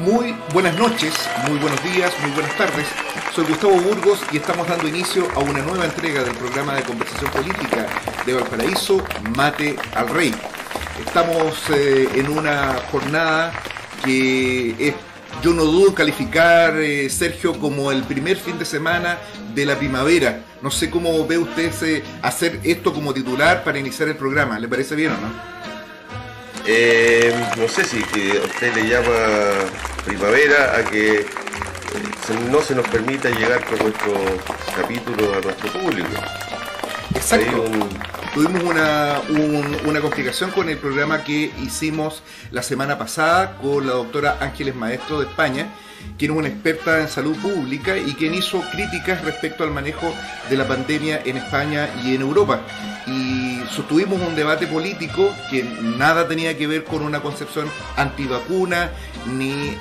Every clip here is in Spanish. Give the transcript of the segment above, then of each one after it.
Muy buenas noches, muy buenos días, muy buenas tardes. Soy Gustavo Burgos y estamos dando inicio a una nueva entrega del programa de conversación política de Valparaíso, Mate al Rey. Estamos en una jornada que yo no dudo en calificar, Sergio, como el primer fin de semana de la primavera. No sé cómo ve usted hacer esto como titular para iniciar el programa. ¿Le parece bien o no? No sé si que usted le llama primavera a que no se nos permita llegar con nuestro capítulo a nuestro público. Exacto. Tuvimos una complicación con el programa que hicimos la semana pasada con la doctora Ángeles Maestro de España, quien es una experta en salud pública y quien hizo críticas respecto al manejo de la pandemia en España y en Europa. Y sostuvimos un debate político que nada tenía que ver con una concepción antivacuna, ni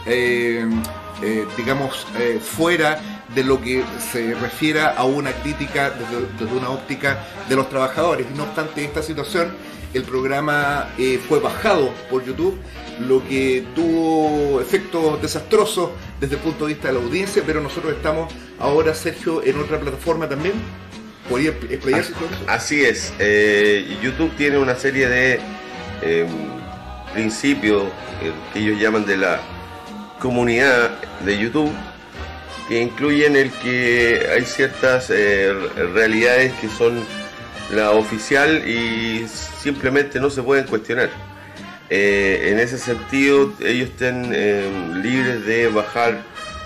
fuera de lo que se refiera a una crítica desde una óptica de los trabajadores. No obstante esta situación, el programa fue bajado por YouTube, lo que tuvo efectos desastrosos desde el punto de vista de la audiencia, pero nosotros estamos ahora, Sergio, en otra plataforma también. ¿Podría explayarse sobre eso? Así es. YouTube tiene una serie de principios que ellos llaman de la comunidad de YouTube, que incluyen el que hay ciertas realidades que son la oficial y simplemente no se pueden cuestionar. En ese sentido, ellos están libres de bajar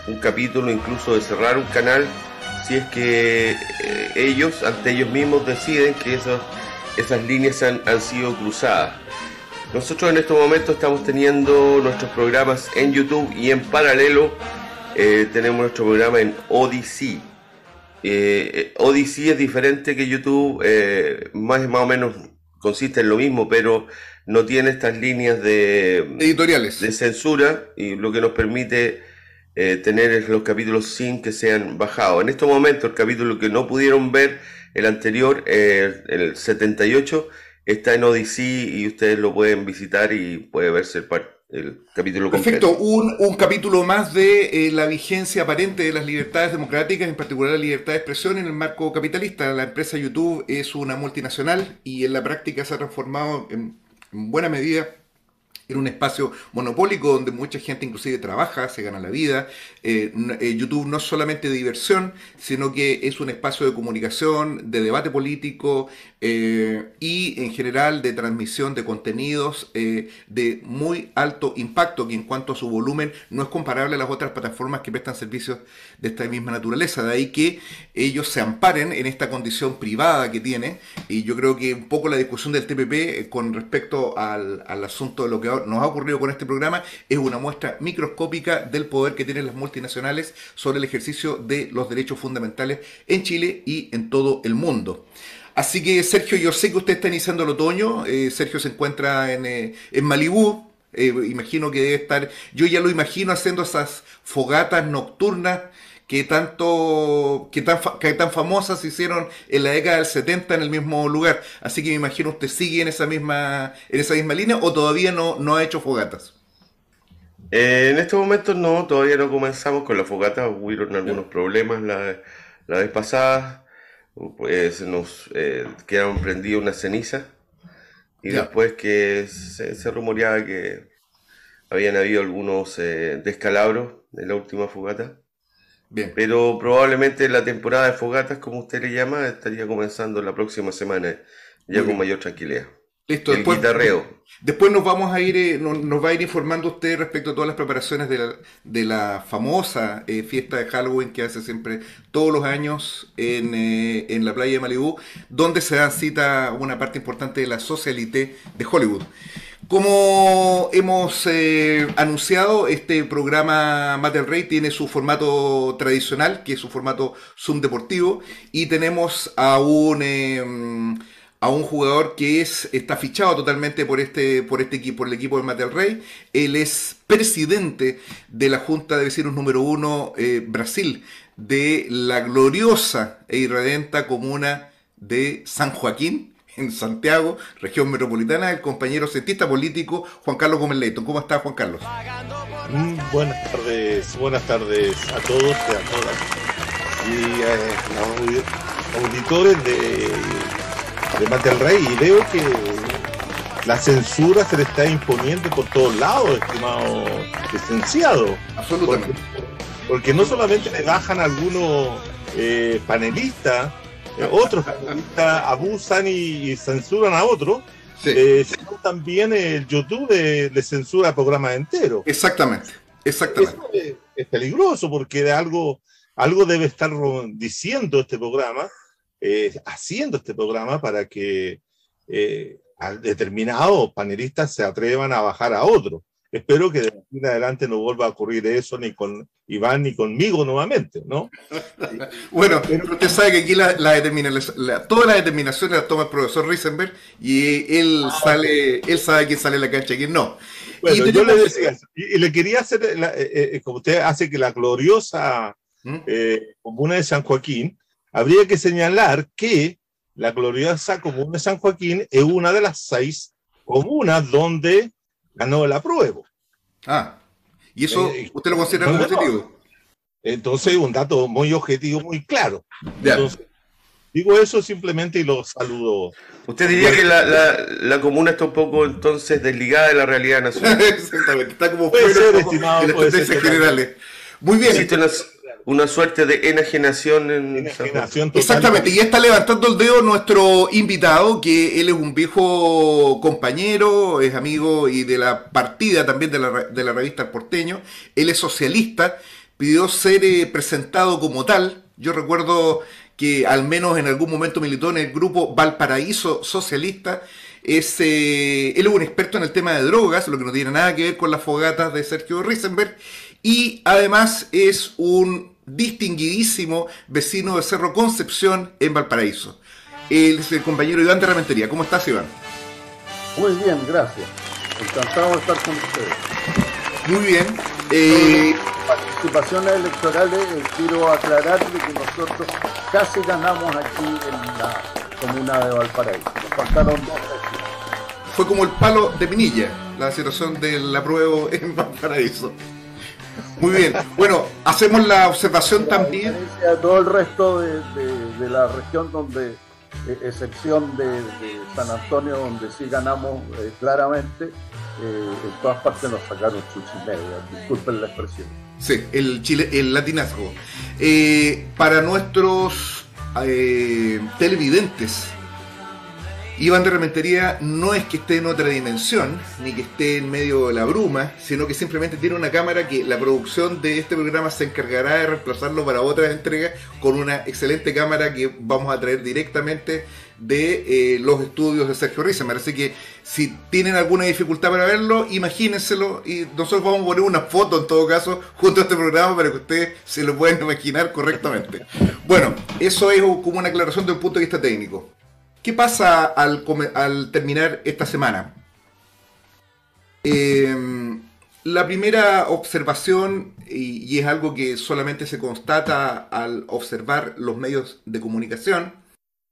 un capítulo, incluso de cerrar un canal, si es que ellos, ante ellos mismos, deciden que esas líneas han sido cruzadas. Nosotros en estos momentos estamos teniendo nuestros programas en YouTube y en paralelo tenemos nuestro programa en Odysee. Odysee es diferente que YouTube, más o menos consiste en lo mismo, pero no tiene estas líneas editoriales de censura, y lo que nos permite tener los capítulos sin que sean bajados. En estos momentos el capítulo que no pudieron ver, el anterior, el 78, está en Odysee y ustedes lo pueden visitar y puede verse el capítulo completo. Perfecto, un capítulo más de la vigencia aparente de las libertades democráticas, en particular la libertad de expresión en el marco capitalista. La empresa YouTube es una multinacional y en la práctica se ha transformado en buena medida en un espacio monopólico donde mucha gente inclusive trabaja, se gana la vida. YouTube no es solamente de diversión, sino que es un espacio de comunicación, de debate político y en general de transmisión de contenidos de muy alto impacto, que en cuanto a su volumen no es comparable a las otras plataformas que prestan servicios de esta misma naturaleza. De ahí que ellos se amparen en esta condición privada que tiene, y yo creo que un poco la discusión del TPP con respecto al asunto de lo que nos ha ocurrido con este programa es una muestra microscópica del poder que tienen las multinacionales sobre el ejercicio de los derechos fundamentales en Chile y en todo el mundo. Así que, Sergio, yo sé que usted está iniciando el otoño. Sergio se encuentra en Malibú. Imagino que debe estar, yo ya lo imagino haciendo esas fogatas nocturnas que tan famosas se hicieron en la década del 70 en el mismo lugar. Así que me imagino usted sigue en esa misma línea, o todavía no ha hecho fogatas. En estos momentos no, todavía no comenzamos con la fogata. Hubieron algunos problemas la vez pasada, pues nos quedaron prendidas unas cenizas y después que se rumoreaba que habían habido algunos descalabros en la última fogata. Bien. Pero probablemente la temporada de fogatas, como usted le llama, estaría comenzando la próxima semana, ya con mayor tranquilidad. Listo, después nos vamos a ir, nos va a ir informando usted respecto a todas las preparaciones de la famosa fiesta de Halloween que hace siempre todos los años en la playa de Malibú, donde se da cita una parte importante de la socialité de Hollywood. Como hemos anunciado, este programa Mate al Rey tiene su formato tradicional, que es su formato Zoom deportivo, y tenemos a un jugador que está fichado totalmente por el equipo del Mate al Rey. Él es presidente de la Junta de Vecinos número 1 Brasil, de la gloriosa e irredenta comuna de San Joaquín, en Santiago, región metropolitana, el compañero cientista político Juan Carlos Gómez Leighton. ¿Cómo está, Juan Carlos? buenas tardes a todos y a todas. Y los auditores de Mate al Rey, y veo que la censura se le está imponiendo por todos lados, estimado licenciado. Absolutamente. Porque no solamente le bajan a algunos panelistas, otros panelistas abusan y censuran a otros, sí. Sino también el YouTube le censura programas enteros. Exactamente. Eso es peligroso porque algo debe estar diciendo este programa, haciendo este programa para que determinados panelistas se atrevan a bajar a otros. Espero que de aquí en adelante no vuelva a ocurrir eso ni con Iván ni conmigo nuevamente, ¿no? Bueno, pero usted sabe que aquí todas las determinaciones las toma el profesor Risenberg y él sabe quién sale en la cancha y quién no. Bueno, yo le decía eso. Y le quería hacer, como usted hace que la gloriosa comuna de San Joaquín, habría que señalar que la gloriosa comuna de San Joaquín es una de las 6 comunas donde ganó el apruebo. ¿Y eso usted lo considera como positivo? Entonces, un dato muy objetivo, muy claro. Entonces, digo eso simplemente y lo saludo. ¿Usted diría que la comuna está un poco entonces desligada de la realidad nacional? Exactamente, está como puede ser, estimado, de las tendencias generales. Muy bien. Existe una suerte de enajenación Exactamente, y está levantando el dedo nuestro invitado, que él es un viejo compañero, es amigo y de la partida también de la revista El Porteño. Él es socialista, pidió ser presentado como tal. Yo recuerdo que al menos en algún momento militó en el grupo Valparaíso Socialista. Él es un experto en el tema de drogas, lo que no tiene nada que ver con las fogatas de Sergio Risenberg, y además es un distinguidísimo vecino de Cerro Concepción en Valparaíso. Él es el compañero Iván de Rementería. ¿Cómo estás, Iván? Muy bien, gracias. Encantado de estar con ustedes. Muy bien. Participaciones electorales, quiero aclarar que nosotros casi ganamos aquí en la comuna de Valparaíso. Nos faltaron 2 veces. Fue como el palo de Pinilla, la situación del apruebo en Valparaíso. Muy bien. Bueno, hacemos la observación también. A todo el resto de la región, donde, excepción de San Antonio, donde sí ganamos claramente, en todas partes nos sacaron chuchimedia. Disculpen la expresión. Sí, el latinazgo. Para nuestros televidentes, Iván de Rementería no es que esté en otra dimensión, ni que esté en medio de la bruma, sino que simplemente tiene una cámara que la producción de este programa se encargará de reemplazarlo para otras entregas con una excelente cámara que vamos a traer directamente de los estudios de Sergio Risenberg. Así que si tienen alguna dificultad para verlo, imagínenselo, y nosotros vamos a poner una foto en todo caso junto a este programa para que ustedes se lo puedan imaginar correctamente. Bueno, eso es como una aclaración desde un punto de vista técnico. ¿Qué pasa al terminar esta semana? La primera observación, y es algo que solamente se constata al observar los medios de comunicación,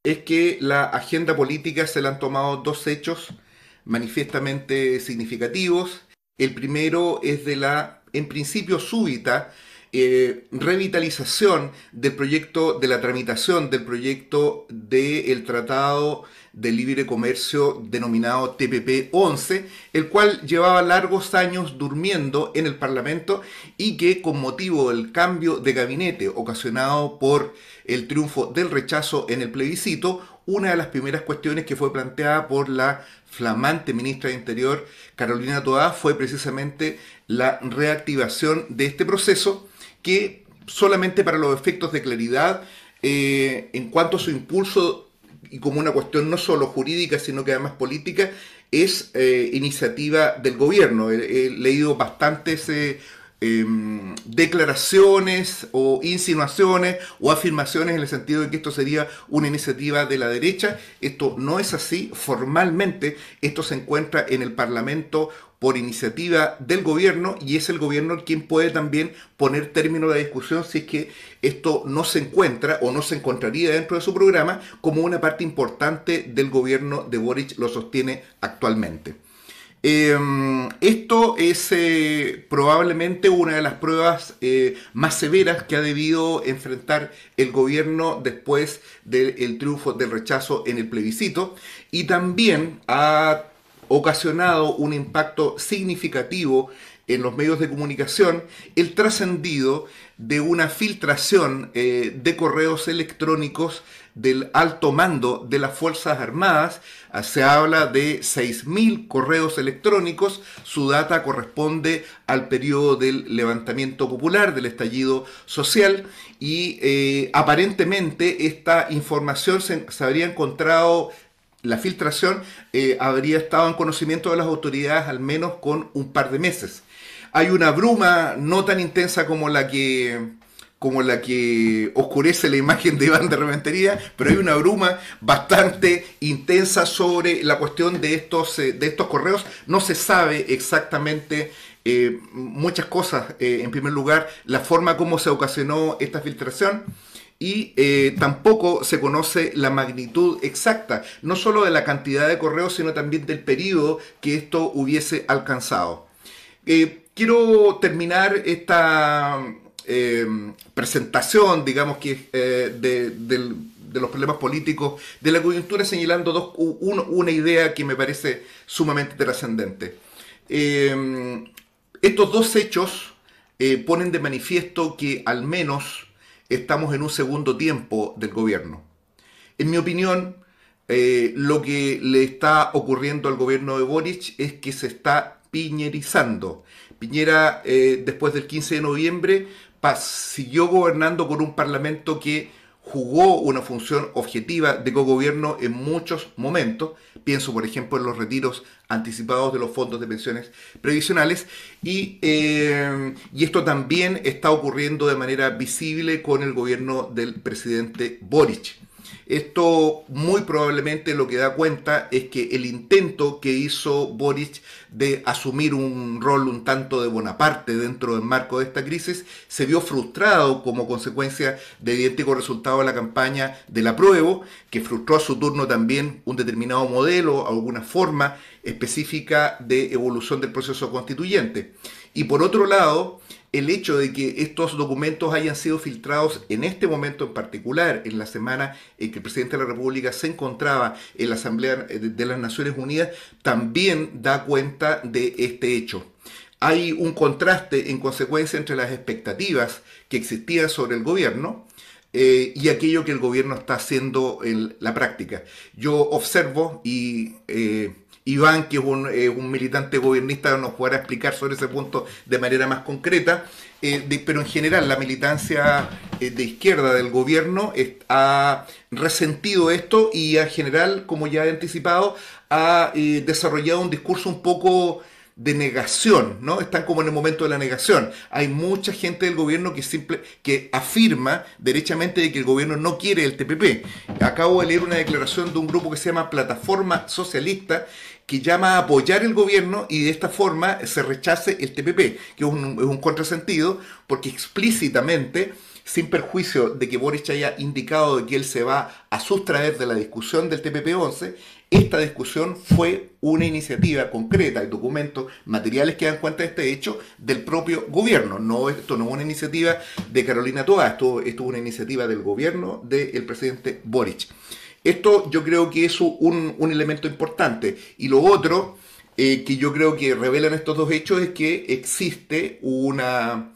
es que la agenda política se le han tomado 2 hechos manifiestamente significativos. El primero es de la, en principio, súbita revitalización del proyecto, de la tramitación del proyecto del Tratado de Libre Comercio denominado TPP-11, el cual llevaba largos años durmiendo en el Parlamento y que, con motivo del cambio de gabinete ocasionado por el triunfo del rechazo en el plebiscito, una de las primeras cuestiones que fue planteada por la flamante ministra de Interior, Carolina Toá, fue precisamente la reactivación de este proceso, que solamente para los efectos de claridad, en cuanto a su impulso y como una cuestión no solo jurídica, sino que además política, es iniciativa del gobierno. He leído bastantes declaraciones o insinuaciones o afirmaciones en el sentido de que esto sería una iniciativa de la derecha. Esto no es así. Formalmente esto se encuentra en el Parlamento por iniciativa del gobierno, y es el gobierno quien puede también poner término a la discusión si es que esto no se encuentra o no se encontraría dentro de su programa, como una parte importante del gobierno de Boric lo sostiene actualmente. Esto es probablemente una de las pruebas más severas que ha debido enfrentar el gobierno después del triunfo del rechazo en el plebiscito, y también ha ocasionado un impacto significativo en los medios de comunicación el trascendido de una filtración de correos electrónicos del alto mando de las Fuerzas Armadas. Se habla de 6.000 correos electrónicos. Su data corresponde al periodo del levantamiento popular, del estallido social, y aparentemente esta información se habría encontrado, la filtración habría estado en conocimiento de las autoridades al menos con un par de meses. Hay una bruma no tan intensa como la que oscurece la imagen de Iván de Rementería, pero hay una bruma bastante intensa sobre la cuestión de estos correos. No se sabe exactamente muchas cosas. En primer lugar, la forma como se ocasionó esta filtración, y tampoco se conoce la magnitud exacta, no solo de la cantidad de correos, sino también del periodo que esto hubiese alcanzado. Quiero terminar esta presentación, digamos que de los problemas políticos de la coyuntura, señalando una idea que me parece sumamente trascendente. Estos dos hechos ponen de manifiesto que al menos estamos en un segundo tiempo del gobierno. En mi opinión, lo que le está ocurriendo al gobierno de Boric es que se está piñerizando. Piñera, después del 15 de noviembre, siguió gobernando con un parlamento que jugó una función objetiva de cogobierno en muchos momentos. Pienso, por ejemplo, en los retiros anticipados de los fondos de pensiones previsionales, y esto también está ocurriendo de manera visible con el gobierno del presidente Boric. Esto muy probablemente lo que da cuenta es que el intento que hizo Boric de asumir un rol un tanto de Bonaparte dentro del marco de esta crisis se vio frustrado como consecuencia del idéntico resultado de la campaña del apruebo, que frustró a su turno también un determinado modelo, alguna forma específica de evolución del proceso constituyente. Y por otro lado, el hecho de que estos documentos hayan sido filtrados en este momento en particular, en la semana en que el presidente de la República se encontraba en la Asamblea de las Naciones Unidas, también da cuenta de este hecho. Hay un contraste en consecuencia entre las expectativas que existían sobre el gobierno y aquello que el gobierno está haciendo en la práctica. Yo observo, y Iván, que es un militante gobernista, nos podrá explicar sobre ese punto de manera más concreta, pero en general la militancia de izquierda del gobierno ha resentido esto y en general, como ya he anticipado, ha desarrollado un discurso un poco de negación, ¿no? Están como en el momento de la negación. Hay mucha gente del gobierno que afirma derechamente de que el gobierno no quiere el TPP. Acabo de leer una declaración de un grupo que se llama Plataforma Socialista, que llama a apoyar el gobierno y de esta forma se rechace el TPP, que es un contrasentido, porque explícitamente, sin perjuicio de que Boric haya indicado de que él se va a sustraer de la discusión del TPP-11, esta discusión fue una iniciativa concreta, hay documentos, materiales que dan cuenta de este hecho del propio gobierno. Esto no es una iniciativa de Carolina Toá, esto es una iniciativa del gobierno del presidente Boric. Esto yo creo que es un elemento importante. Y lo otro que yo creo que revelan estos dos hechos es que existe una,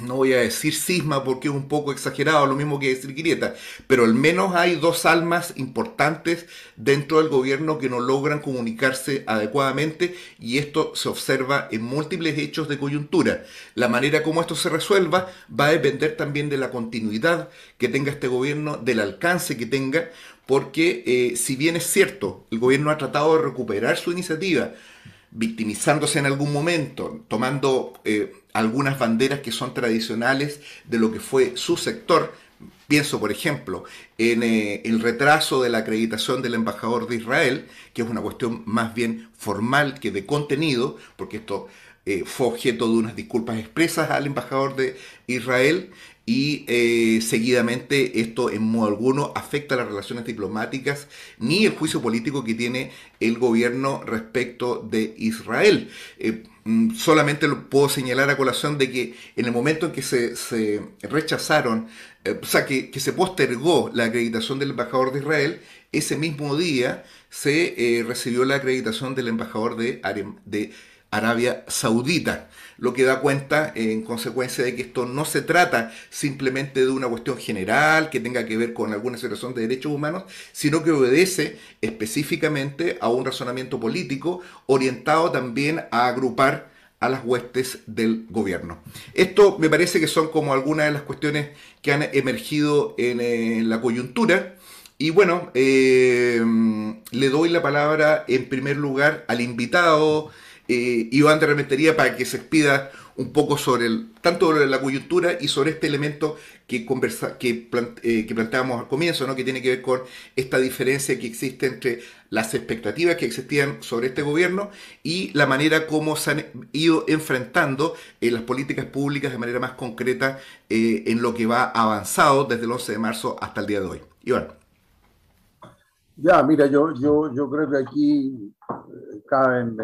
no voy a decir cisma porque es un poco exagerado, lo mismo que decir grieta, pero al menos hay dos almas importantes dentro del gobierno que no logran comunicarse adecuadamente, y esto se observa en múltiples hechos de coyuntura. La manera como esto se resuelva va a depender también de la continuidad que tenga este gobierno, del alcance que tenga, porque si bien es cierto, el gobierno ha tratado de recuperar su iniciativa, victimizándose en algún momento, tomando algunas banderas que son tradicionales de lo que fue su sector. Pienso, por ejemplo, en el retraso de la acreditación del embajador de Israel, que es una cuestión más bien formal que de contenido, porque esto fue objeto de unas disculpas expresas al embajador de Israel. y seguidamente esto en modo alguno afecta las relaciones diplomáticas ni el juicio político que tiene el gobierno respecto de Israel. Solamente lo puedo señalar a colación de que en el momento en que se rechazaron, o sea, que se postergó la acreditación del embajador de Israel, ese mismo día se recibió la acreditación del embajador de Arabia Saudita, lo que da cuenta en consecuencia de que esto no se trata simplemente de una cuestión general que tenga que ver con alguna situación de derechos humanos, sino que obedece específicamente a un razonamiento político orientado también a agrupar a las huestes del gobierno. Esto me parece que son como algunas de las cuestiones que han emergido en la coyuntura. Y bueno, le doy la palabra en primer lugar al invitado Iván de Rementería para que se expida un poco sobre tanto sobre la coyuntura y sobre este elemento que planteábamos al comienzo, ¿no? Que tiene que ver con esta diferencia que existe entre las expectativas que existían sobre este gobierno y la manera como se han ido enfrentando las políticas públicas de manera más concreta en lo que va avanzado desde el 11 de marzo hasta el día de hoy. Iván. Ya, mira, yo creo que aquí caben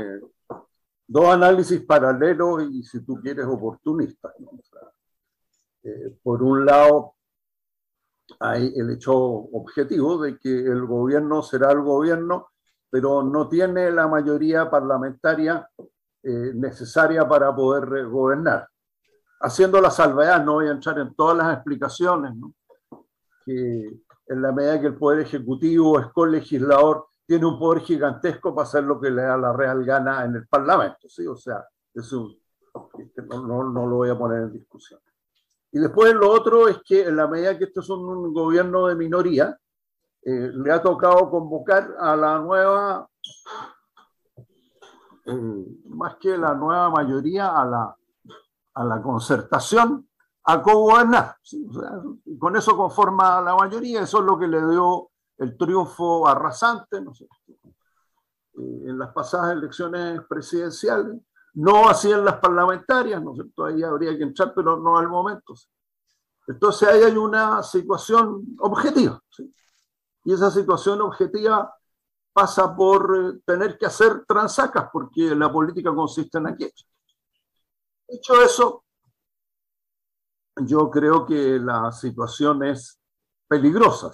dos análisis paralelos y, si tú quieres, oportunistas, ¿no? O sea, por un lado, hay el hecho objetivo de que el gobierno será el gobierno, pero no tiene la mayoría parlamentaria necesaria para poder gobernar. Haciendo la salvedad, no voy a entrar en todas las explicaciones, ¿no? Que en la medida que el Poder Ejecutivo es colegislador, tiene un poder gigantesco para hacer lo que le da la real gana en el Parlamento, ¿sí? O sea, eso no lo voy a poner en discusión. Y después lo otro es que en la medida que esto es un gobierno de minoría, le ha tocado convocar a la nueva, más que la nueva mayoría, a la concertación, a cogobernar, ¿sí? O sea, con eso conforma la mayoría, eso es lo que le dio el triunfo arrasante, ¿no sé, en las pasadas elecciones presidenciales, no así en las parlamentarias, ¿no es cierto? Ahí habría que entrar, pero no al momento, ¿sí? Entonces ahí hay una situación objetiva, ¿sí? Y esa situación objetiva pasa por tener que hacer transacas, porque la política consiste en aquello. Dicho eso, yo creo que la situación es peligrosa.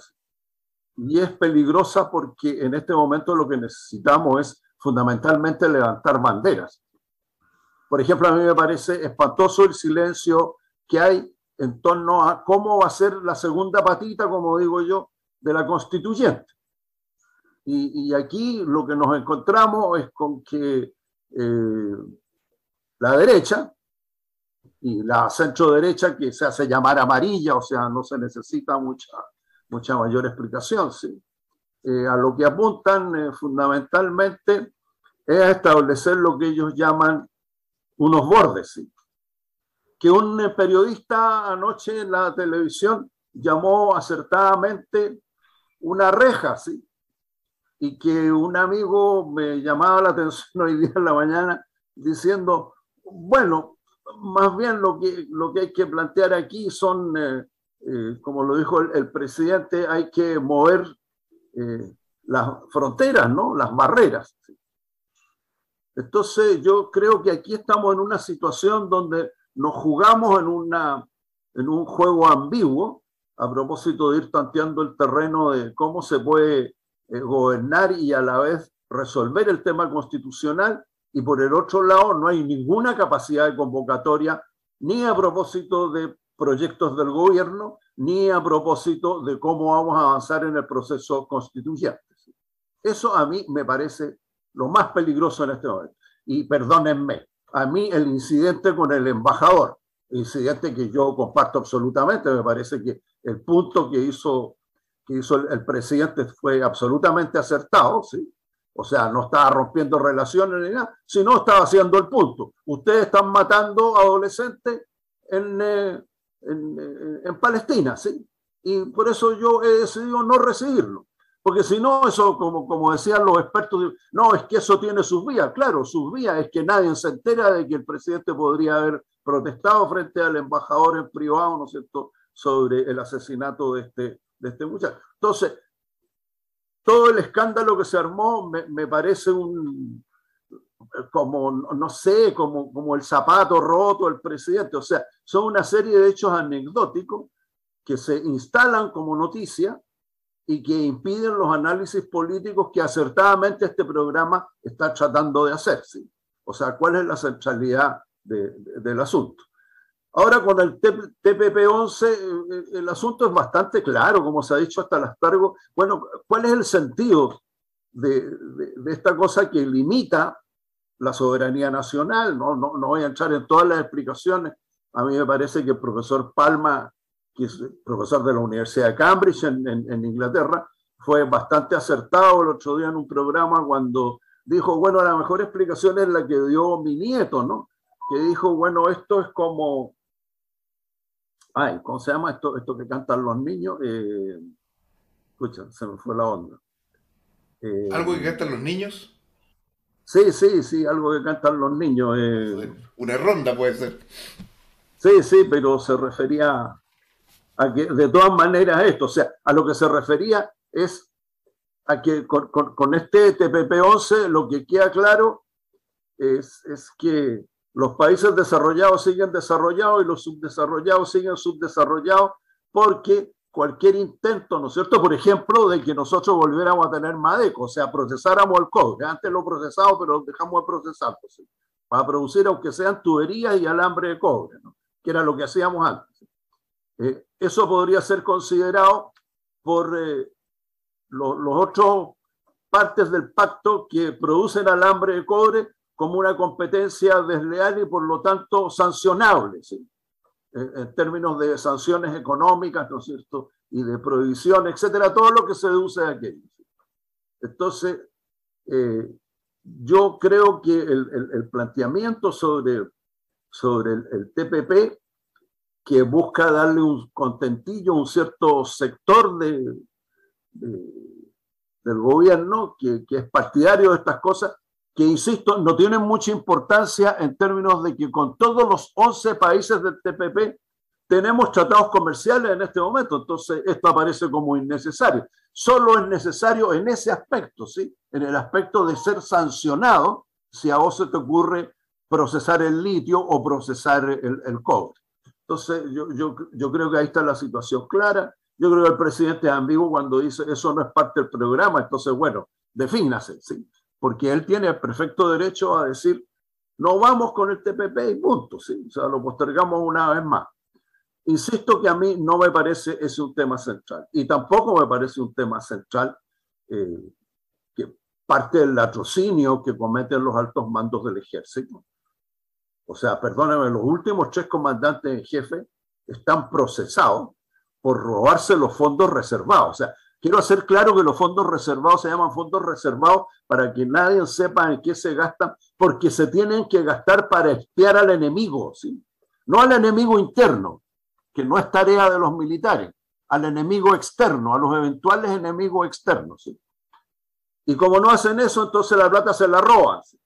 Y es peligrosa porque en este momento lo que necesitamos es fundamentalmente levantar banderas. Por ejemplo, a mí me parece espantoso el silencio que hay en torno a cómo va a ser la segunda patita, como digo yo, de la constituyente. Y aquí lo que nos encontramos es con que la derecha, y la centro derecha, que se hace llamar amarilla, o sea, no se necesita mucha mayor explicación, ¿sí? A lo que apuntan fundamentalmente es a establecer lo que ellos llaman unos bordes, ¿sí? Que un periodista anoche en la televisión llamó acertadamente una reja, ¿sí? Y que un amigo me llamaba la atención hoy día en la mañana diciendo, bueno, más bien lo que hay que plantear aquí son, como lo dijo el presidente, hay que mover las fronteras, ¿no? Las barreras. Entonces yo creo que aquí estamos en una situación donde nos jugamos en un juego ambiguo, a propósito de ir tanteando el terreno de cómo se puede gobernar y a la vez resolver el tema constitucional, y por el otro lado no hay ninguna capacidad de convocatoria ni a propósito de proyectos del gobierno, ni a propósito de cómo vamos a avanzar en el proceso constituyente. Eso a mí me parece lo más peligroso en este momento. Y perdónenme, a mí el incidente con el embajador, incidente que yo comparto absolutamente, me parece que el punto que hizo el presidente fue absolutamente acertado, ¿sí? O sea, no estaba rompiendo relaciones ni nada, sino estaba haciendo el punto. Ustedes están matando adolescentes en Palestina, ¿sí? Y por eso yo he decidido no recibirlo. Porque si no, eso, como decían los expertos, no, es que eso tiene sus vías. Claro, sus vías es que nadie se entera de que el presidente podría haber protestado frente al embajador en privado, ¿no es cierto?, sobre el asesinato de este muchacho. Entonces, todo el escándalo que se armó me parece como, no sé, como el zapato roto del presidente. O sea, son una serie de hechos anecdóticos que se instalan como noticia y que impiden los análisis políticos que acertadamente este programa está tratando de hacer, ¿sí? O sea, ¿cuál es la centralidad del asunto? Ahora, con el TPP-11, el asunto es bastante claro, como se ha dicho hasta el hartazgo. Bueno, ¿cuál es el sentido de esta cosa que limita la soberanía nacional? No voy a entrar en todas las explicaciones. A mí me parece que el profesor Palma, que es profesor de la Universidad de Cambridge en Inglaterra, fue bastante acertado el otro día en un programa cuando dijo, bueno, la mejor explicación es la que dio mi nieto, ¿no? Que dijo, bueno, esto es como... Ay, ¿cómo se llama esto que cantan los niños? Escucha, se me fue la onda. ¿Algo que cantan los niños? Sí, algo que cantan los niños. Una ronda puede ser. Sí, pero se refería a que de todas maneras esto, o sea, a lo que se refería es a que con este TPP-11 lo que queda claro es que los países desarrollados siguen desarrollados y los subdesarrollados siguen subdesarrollados porque cualquier intento, ¿no es cierto?, por ejemplo, de que nosotros volviéramos a tener Madeco, o sea, procesáramos el cobre. Antes lo procesamos, pero dejamos de procesarlo, ¿sí?, para producir, aunque sean tuberías y alambre de cobre, ¿no?, que era lo que hacíamos antes. Eso podría ser considerado por los otros partes del pacto que producen alambre de cobre como una competencia desleal y por lo tanto sancionable, ¿sí?, en términos de sanciones económicas, ¿no es cierto?, y de prohibición, etcétera, todo lo que se deduce de aquello, ¿sí? Entonces, yo creo que el planteamiento sobre el TPP, que busca darle un contentillo a un cierto sector del gobierno que es partidario de estas cosas, que, insisto, no tienen mucha importancia en términos de que con todos los 11 países del TPP tenemos tratados comerciales en este momento, entonces esto aparece como innecesario. Solo es necesario en ese aspecto, ¿sí?, en el aspecto de ser sancionado si a vos se te ocurre procesar el litio o procesar el cobre. Entonces yo creo que ahí está la situación clara. Yo creo que el presidente es ambiguo cuando dice eso no es parte del programa, entonces bueno, defínase, ¿sí?, porque él tiene el perfecto derecho a decir no vamos con el TPP y punto, ¿sí?, o sea, lo postergamos una vez más. Insisto que a mí no me parece ese un tema central y tampoco me parece un tema central que parte del latrocinio que cometen los altos mandos del ejército. O sea, perdóname, los últimos 3 comandantes en jefe están procesados por robarse los fondos reservados. O sea, quiero hacer claro que los fondos reservados se llaman fondos reservados para que nadie sepa en qué se gastan, porque se tienen que gastar para espiar al enemigo, ¿sí?, no al enemigo interno, que no es tarea de los militares, al enemigo externo, a los eventuales enemigos externos, ¿sí? Y como no hacen eso, entonces la plata se la roban, ¿sí?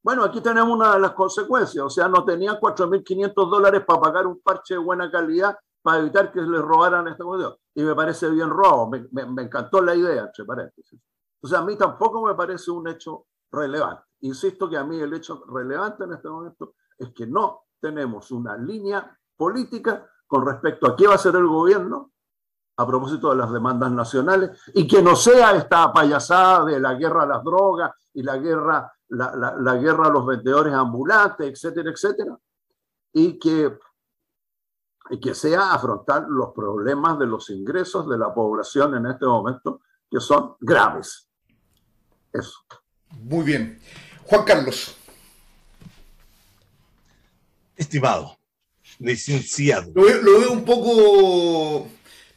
Bueno, aquí tenemos una de las consecuencias, o sea, no tenían $4.500 para pagar un parche de buena calidad para evitar que les robaran esta cuestión. Y me parece bien robado, me encantó la idea, entre paréntesis. O sea, a mí tampoco me parece un hecho relevante. Insisto que a mí el hecho relevante en este momento es que no tenemos una línea política con respecto a qué va a hacer el gobierno a propósito de las demandas nacionales y que no sea esta payasada de la guerra a las drogas y la guerra a los vendedores ambulantes, etcétera, etcétera, y que sea afrontar los problemas de los ingresos de la población en este momento, que son graves. Eso. Muy bien. Juan Carlos. Estimado, licenciado. Lo veo un poco,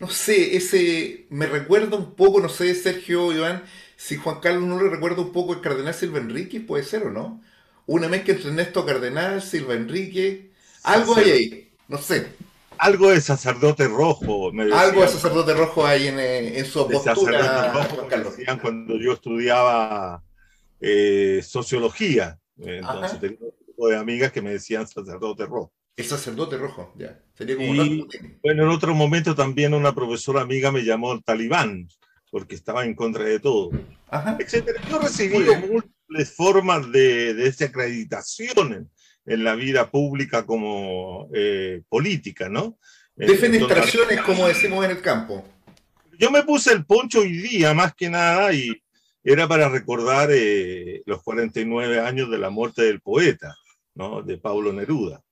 no sé, me recuerda un poco, no sé, Sergio, Iván, si Juan Carlos no le recuerda un poco el cardenal Silva Enrique, puede ser o no. Una mezcla entre Ernesto Cardenal, Silva Enrique, algo hay ahí, no sé. Algo de sacerdote rojo, me decían. Algo de sacerdote rojo hay en su postura, Juan Carlos. Decían cuando yo estudiaba sociología, entonces tenía un grupo de amigas que me decían sacerdote rojo. El sacerdote rojo, ya. Sería como Y Rasputin. bueno, en otro momento también una profesora amiga me llamó talibán, porque estaba en contra de todo, Ajá, etcétera. Yo he muy recibido bien. múltiples formas de desacreditación en la vida pública como política, ¿no? Entonces, Defenestraciones, como decimos en el campo. yo me puse el poncho hoy día, más que nada, y era para recordar los 49 años de la muerte del poeta, ¿no? De Pablo Neruda.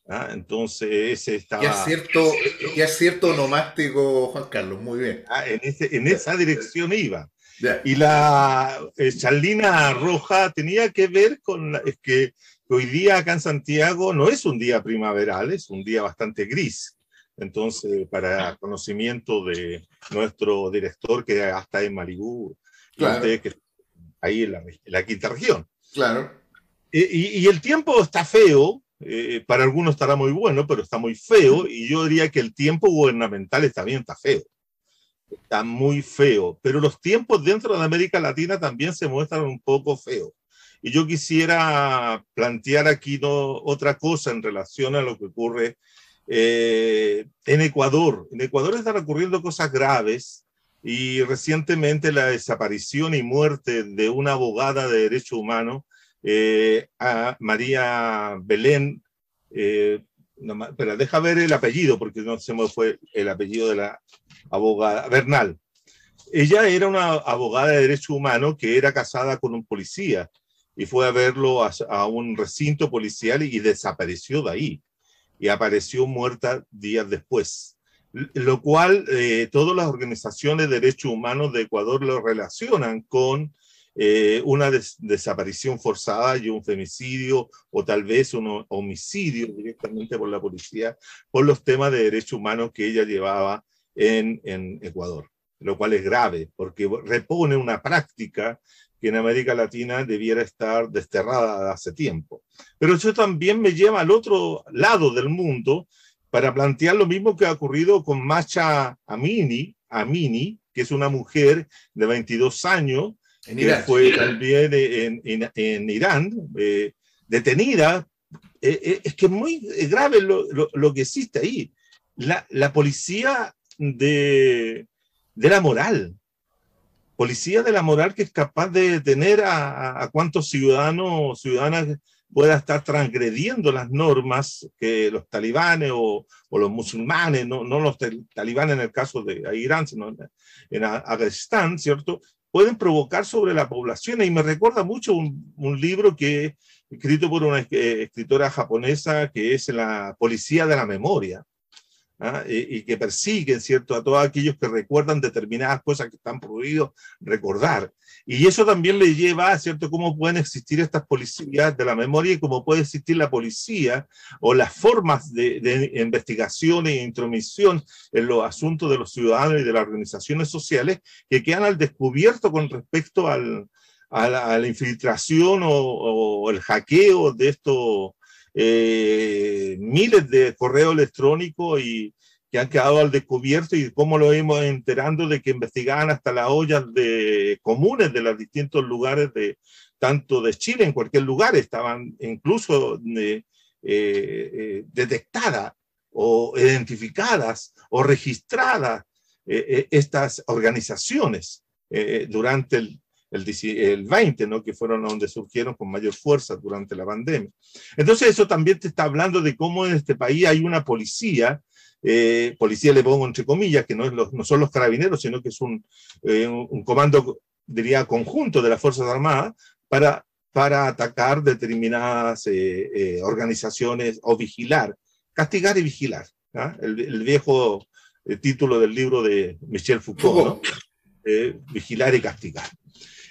¿Ah? Entonces, ese estaba Qué acierto nomástico, Juan Carlos, muy bien. en Ya, esa dirección iba. ya. Y la charlina roja tenía que ver con es que hoy día acá en Santiago no es un día primaveral, es un día bastante gris. Entonces, para conocimiento de nuestro director, que hasta en Malibú, y Claro, usted que ahí en la quinta región. claro. Y el tiempo está feo, para algunos estará muy bueno, pero está muy feo, y yo diría que el tiempo gubernamental también está feo. Está muy feo, pero los tiempos dentro de América Latina también se muestran un poco feos. Y yo quisiera plantear aquí otra cosa en relación a lo que ocurre en Ecuador. En Ecuador están ocurriendo cosas graves y recientemente la desaparición y muerte de una abogada de derechos humanos, a María Belén, no, pero deja ver el apellido porque no se me fue el apellido de la abogada, Bernal. Ella era una abogada de derechos humanos que era casada con un policía y fue a verlo a un recinto policial y desapareció de ahí y apareció muerta días después. Lo cual todas las organizaciones de derechos humanos de Ecuador lo relacionan con una desaparición forzada y un femicidio o tal vez un homicidio directamente por la policía por los temas de derechos humanos que ella llevaba en Ecuador, lo cual es grave porque repone una práctica que en América Latina debiera estar desterrada hace tiempo. Pero eso también me lleva al otro lado del mundo para plantear lo mismo que ha ocurrido con Mahsa Amini, que es una mujer de 22 años En que Irán. fue también en Irán, detenida. Es que es muy grave lo que existe ahí. La policía de la moral, policía de la moral que es capaz de detener a cuántos ciudadanos, ciudadanas pueda estar transgrediendo las normas que los talibanes o los musulmanes, no los talibanes en el caso de Irán, sino en Afganistán, ¿cierto? Pueden provocar sobre la población. Y me recuerda mucho un libro que escrito por una escritora japonesa que es La policía de la memoria. ¿Ah? Y que persiguen, ¿cierto?, a todos aquellos que recuerdan determinadas cosas que están prohibidos recordar. Y eso también le lleva, ¿cierto?, cómo pueden existir estas policías de la memoria y cómo puede existir la policía o las formas de investigación e intromisión en los asuntos de los ciudadanos y de las organizaciones sociales que quedan al descubierto con respecto a la infiltración o el hackeo de estos miles de correos electrónicos y que han quedado al descubierto y cómo lo hemos enterando de que investigaban hasta las ollas comunes de los distintos lugares tanto de Chile, en cualquier lugar, estaban incluso detectadas o identificadas o registradas estas organizaciones durante el 20, ¿no?, que fueron donde surgieron con mayor fuerza durante la pandemia. Entonces eso también te está hablando de cómo en este país hay una policía, policía le pongo entre comillas, que no son los carabineros, sino que es un comando, diría, conjunto de las Fuerzas Armadas para atacar determinadas organizaciones o vigilar, castigar y vigilar. ¿Ah? El viejo título del libro de Michel Foucault, ¿no? Vigilar y castigar.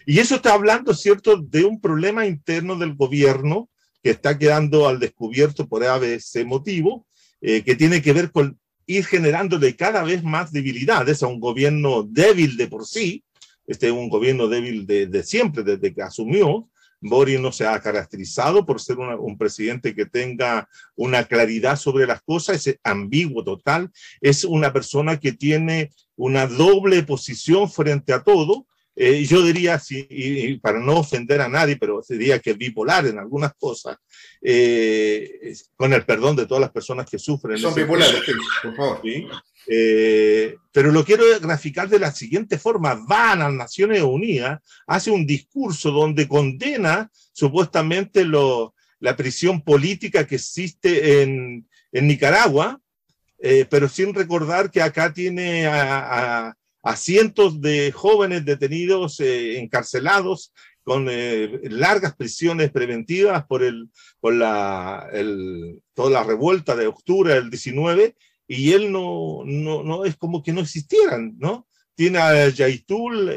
Y eso está hablando, ¿cierto?, de un problema interno del gobierno que está quedando al descubierto por ese motivo, que tiene que ver con ir generándole cada vez más debilidades a un gobierno débil de por sí. Este es un gobierno débil de siempre, desde que asumió. Boric no se ha caracterizado por ser un presidente que tenga una claridad sobre las cosas, es ambiguo total, es una persona que tiene una doble posición frente a todo. Yo diría, y para no ofender a nadie, pero diría que bipolar en algunas cosas, con el perdón de todas las personas que sufren. Son bipolares, sí, por favor. ¿Sí? Pero lo quiero graficar de la siguiente forma. Va a las Naciones Unidas, hace un discurso donde condena supuestamente la prisión política que existe en Nicaragua, pero sin recordar que acá tiene a cientos de jóvenes detenidos, encarcelados, con largas prisiones preventivas por toda la revuelta de octubre del 19, y él no es como que no existieran, ¿no? Tiene a Yaitul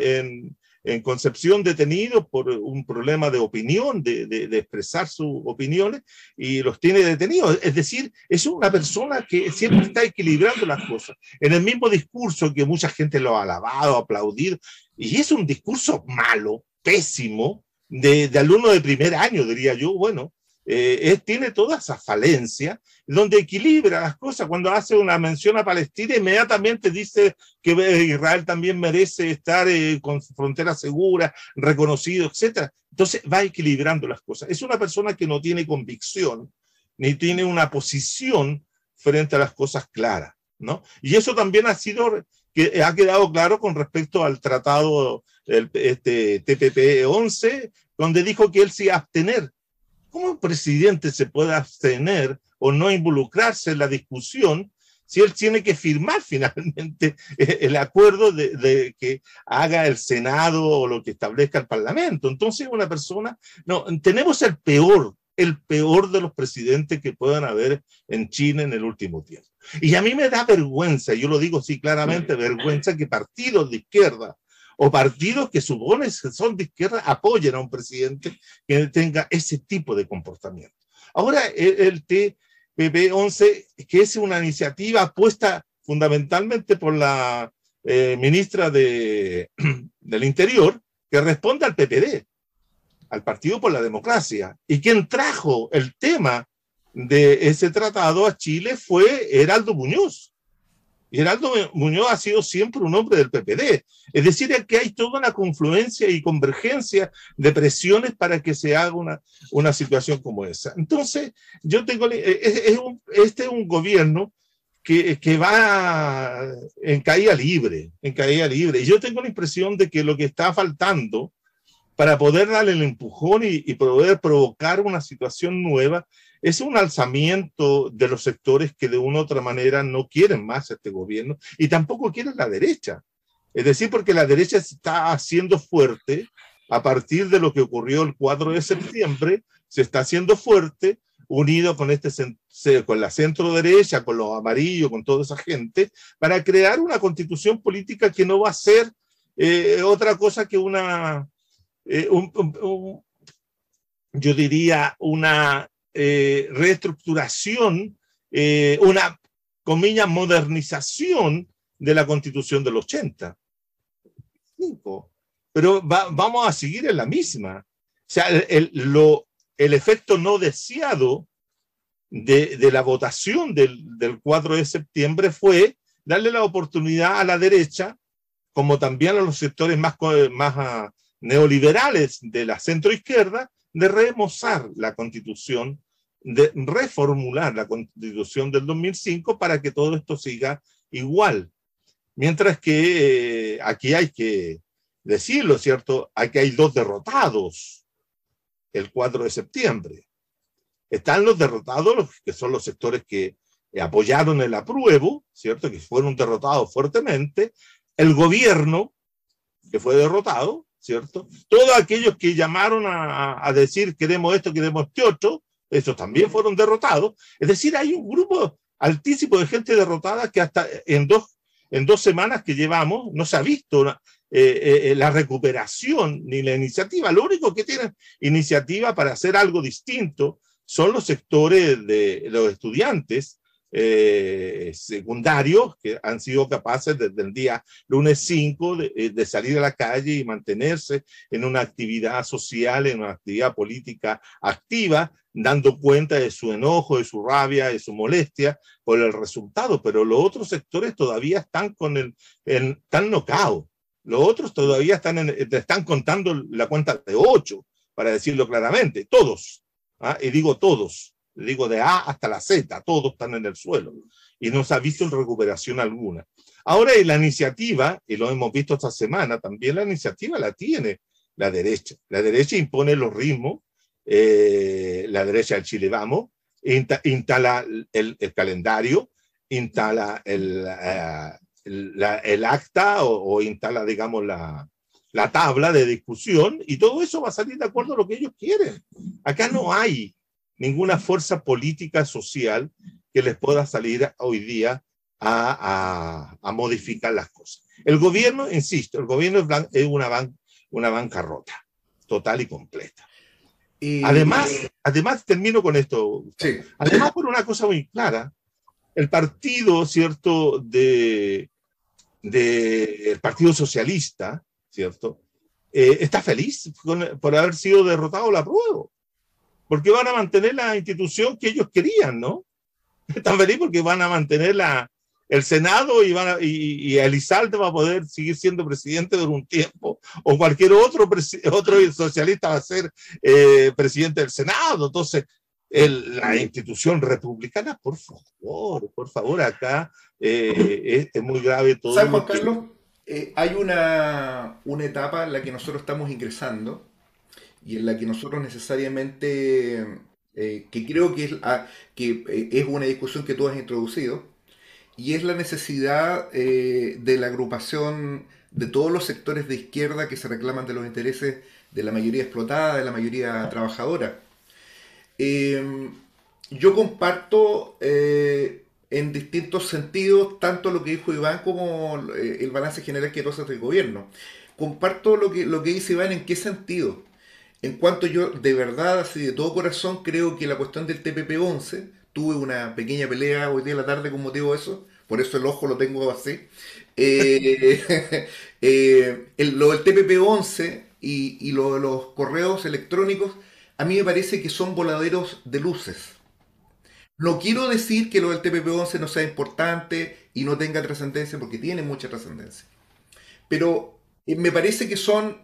en Concepción detenido por un problema de opinión, de expresar sus opiniones, y los tiene detenidos. Es decir, es una persona que siempre está equilibrando las cosas. En el mismo discurso que mucha gente lo ha alabado, aplaudido, y es un discurso malo, pésimo, de alumno de primer año, diría yo. Bueno, tiene toda esa falencia, donde equilibra las cosas. Cuando hace una mención a Palestina, inmediatamente dice que Israel también merece estar con su frontera segura, reconocido, etc. Entonces va equilibrando las cosas. Es una persona que no tiene convicción, ni tiene una posición frente a las cosas claras, ¿no? Y eso también ha quedado claro con respecto al tratado TPP-11, donde dijo que él se iba a abstener. ¿Cómo un presidente se puede abstener o no involucrarse en la discusión si él tiene que firmar finalmente el acuerdo de que haga el Senado o lo que establezca el Parlamento? Entonces, una persona, no, tenemos el peor de los presidentes que puedan haber en China en el último tiempo. Y a mí me da vergüenza, yo lo digo así claramente, vergüenza que partidos de izquierda o partidos que suponen que son de izquierda apoyen a un presidente que tenga ese tipo de comportamiento. Ahora, el TPP-11, que es una iniciativa puesta fundamentalmente por la ministra del Interior, que responde al PPD, al Partido por la Democracia, y quien trajo el tema de ese tratado a Chile fue Heraldo Muñoz. Y Heraldo Muñoz ha sido siempre un hombre del PPD. Es decir, que hay toda una confluencia y convergencia de presiones para que se haga una situación como esa. Entonces, yo tengo, este es un gobierno que va en caída libre, Y yo tengo la impresión de que lo que está faltando para poder darle el empujón y poder provocar una situación nueva es un alzamiento de los sectores que de una u otra manera no quieren más este gobierno y tampoco quieren la derecha. Es decir, porque la derecha se está haciendo fuerte a partir de lo que ocurrió el 4 de septiembre, se está haciendo fuerte, unido con la centro derecha, con los amarillos, con toda esa gente, para crear una constitución política que no va a ser otra cosa que yo diría una reestructuración, una, comillas, modernización de la Constitución del 80. Pero vamos a seguir en la misma. O sea, el efecto no deseado de la votación del 4 de septiembre fue darle la oportunidad a la derecha, como también a los sectores más neoliberales de la centroizquierda, de remozar la Constitución, de reformular la Constitución del 2005 para que todo esto siga igual. Mientras que aquí hay que decirlo, ¿cierto? Aquí hay dos derrotados el 4 de septiembre. Están los derrotados, que son los sectores que apoyaron el apruebo, ¿cierto? Que fueron derrotados fuertemente. El gobierno, que fue derrotado, ¿cierto? Todos aquellos que llamaron a decir queremos esto, queremos este otro, esos también fueron derrotados. Es decir, hay un grupo altísimo de gente derrotada que hasta en dos semanas que llevamos no se ha visto la recuperación ni la iniciativa. Lo único que tienen iniciativa para hacer algo distinto son los sectores de los estudiantes secundarios que han sido capaces desde el día lunes 5 de salir a la calle y mantenerse en una actividad social, en una actividad política activa, dando cuenta de su enojo, de su rabia, de su molestia por el resultado. Pero los otros sectores todavía están están nocados. Los otros todavía están contando la cuenta de 8, para decirlo claramente, todos. ¿Ah? Y digo todos, digo de A hasta la Z, todos están en el suelo. Y no se ha visto recuperación alguna. Ahora, y la iniciativa, y lo hemos visto esta semana, también la iniciativa la tiene la derecha. La derecha impone los ritmos, la derecha del Chile Vamos, instala el calendario, instala el acta o instala, digamos, la tabla de discusión, y todo eso va a salir de acuerdo a lo que ellos quieren. Acá no hay ninguna fuerza política social que les pueda salir hoy día a modificar las cosas. El gobierno, insisto, el gobierno es una bancarrota total y completa. Además, termino con esto. Sí. Además, por una cosa muy clara, el partido, ¿cierto?, el Partido Socialista, ¿cierto?, está feliz por haber sido derrotado la prueba, porque van a mantener la institución que ellos querían, ¿no? Están felices porque van a mantener el Senado y Elizalde va a poder seguir siendo presidente por un tiempo, o cualquier otro socialista va a ser presidente del Senado. Entonces, la institución republicana, por favor, acá es muy grave todo. ¿Sabes, Juan Carlos? Hay una etapa en la que nosotros estamos ingresando y en la que nosotros necesariamente, que creo que es una discusión que tú has introducido, y es la necesidad de la agrupación de todos los sectores de izquierda que se reclaman de los intereses de la mayoría explotada, de la mayoría trabajadora. Yo comparto en distintos sentidos tanto lo que dijo Iván como el balance general que tú haces del gobierno. Comparto lo que dice Iván. ¿En qué sentido? En cuanto yo de verdad, así de todo corazón, creo que la cuestión del TPP-11, tuve una pequeña pelea hoy día en la tarde con motivo de eso, por eso el ojo lo tengo así. Lo del TPP-11 y lo de los correos electrónicos, a mí me parece que son voladeros de luces. No quiero decir que lo del TPP-11 no sea importante y no tenga trascendencia, porque tiene mucha trascendencia. Pero me parece que son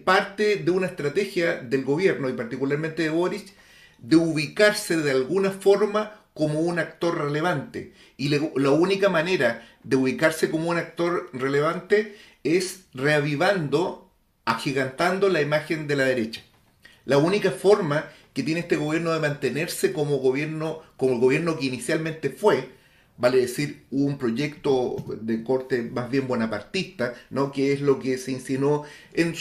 parte de una estrategia del gobierno, y particularmente de Boric, de ubicarse de alguna forma como un actor relevante. Y la única manera de ubicarse como un actor relevante es reavivando, agigantando la imagen de la derecha. La única forma que tiene este gobierno de mantenerse como el gobierno que inicialmente fue, vale decir, un proyecto de corte más bien bonapartista, ¿no?, que es lo que se insinuó en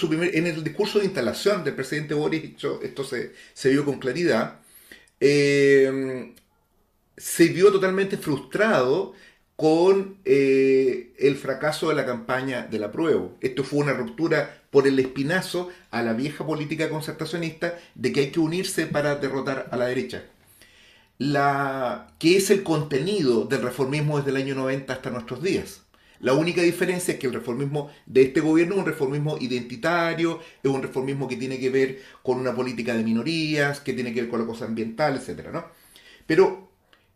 el discurso de instalación del presidente Boric. Esto se vio con claridad. Se vio totalmente frustrado con el fracaso de la campaña del apruebo. Esto fue una ruptura por el espinazo a la vieja política concertacionista de que hay que unirse para derrotar a la derecha. Que es el contenido del reformismo desde el año 90 hasta nuestros días. La única diferencia es que el reformismo de este gobierno es un reformismo identitario, es un reformismo que tiene que ver con una política de minorías, que tiene que ver con la cosa ambiental, etcétera, ¿no? Pero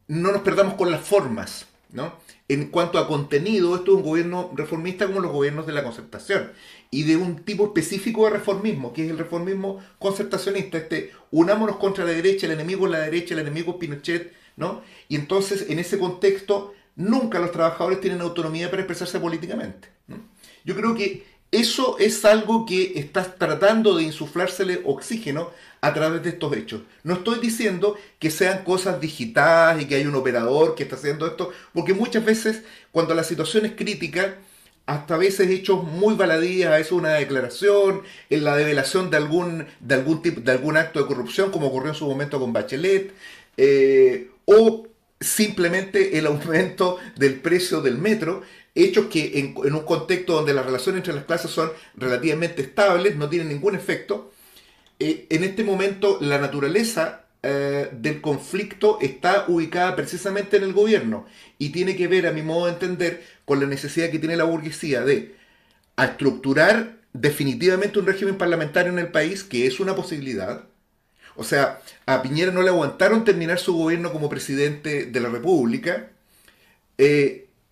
no nos perdamos con las formas, ¿no? En cuanto a contenido, esto es un gobierno reformista como los gobiernos de la concertación, y de un tipo específico de reformismo, que es el reformismo concertacionista. Unámonos contra la derecha, el enemigo es la derecha, el enemigo es Pinochet, ¿no? Y entonces, en ese contexto, nunca los trabajadores tienen autonomía para expresarse políticamente, ¿no? Yo creo que eso es algo que está tratando de insuflársele oxígeno a través de estos hechos. No estoy diciendo que sean cosas digitadas y que hay un operador que está haciendo esto, porque muchas veces, cuando la situación es crítica, hasta a veces hechos muy baladíes, a veces una declaración, en la develación de algún acto de corrupción, como ocurrió en su momento con Bachelet, o simplemente el aumento del precio del metro, hechos que en un contexto donde las relaciones entre las clases son relativamente estables, no tienen ningún efecto. En este momento la naturaleza del conflicto está ubicada precisamente en el gobierno, y tiene que ver, a mi modo de entender, con la necesidad que tiene la burguesía de estructurar definitivamente un régimen parlamentario en el país, que es una posibilidad. O sea, a Piñera no le aguantaron terminar su gobierno como presidente de la República.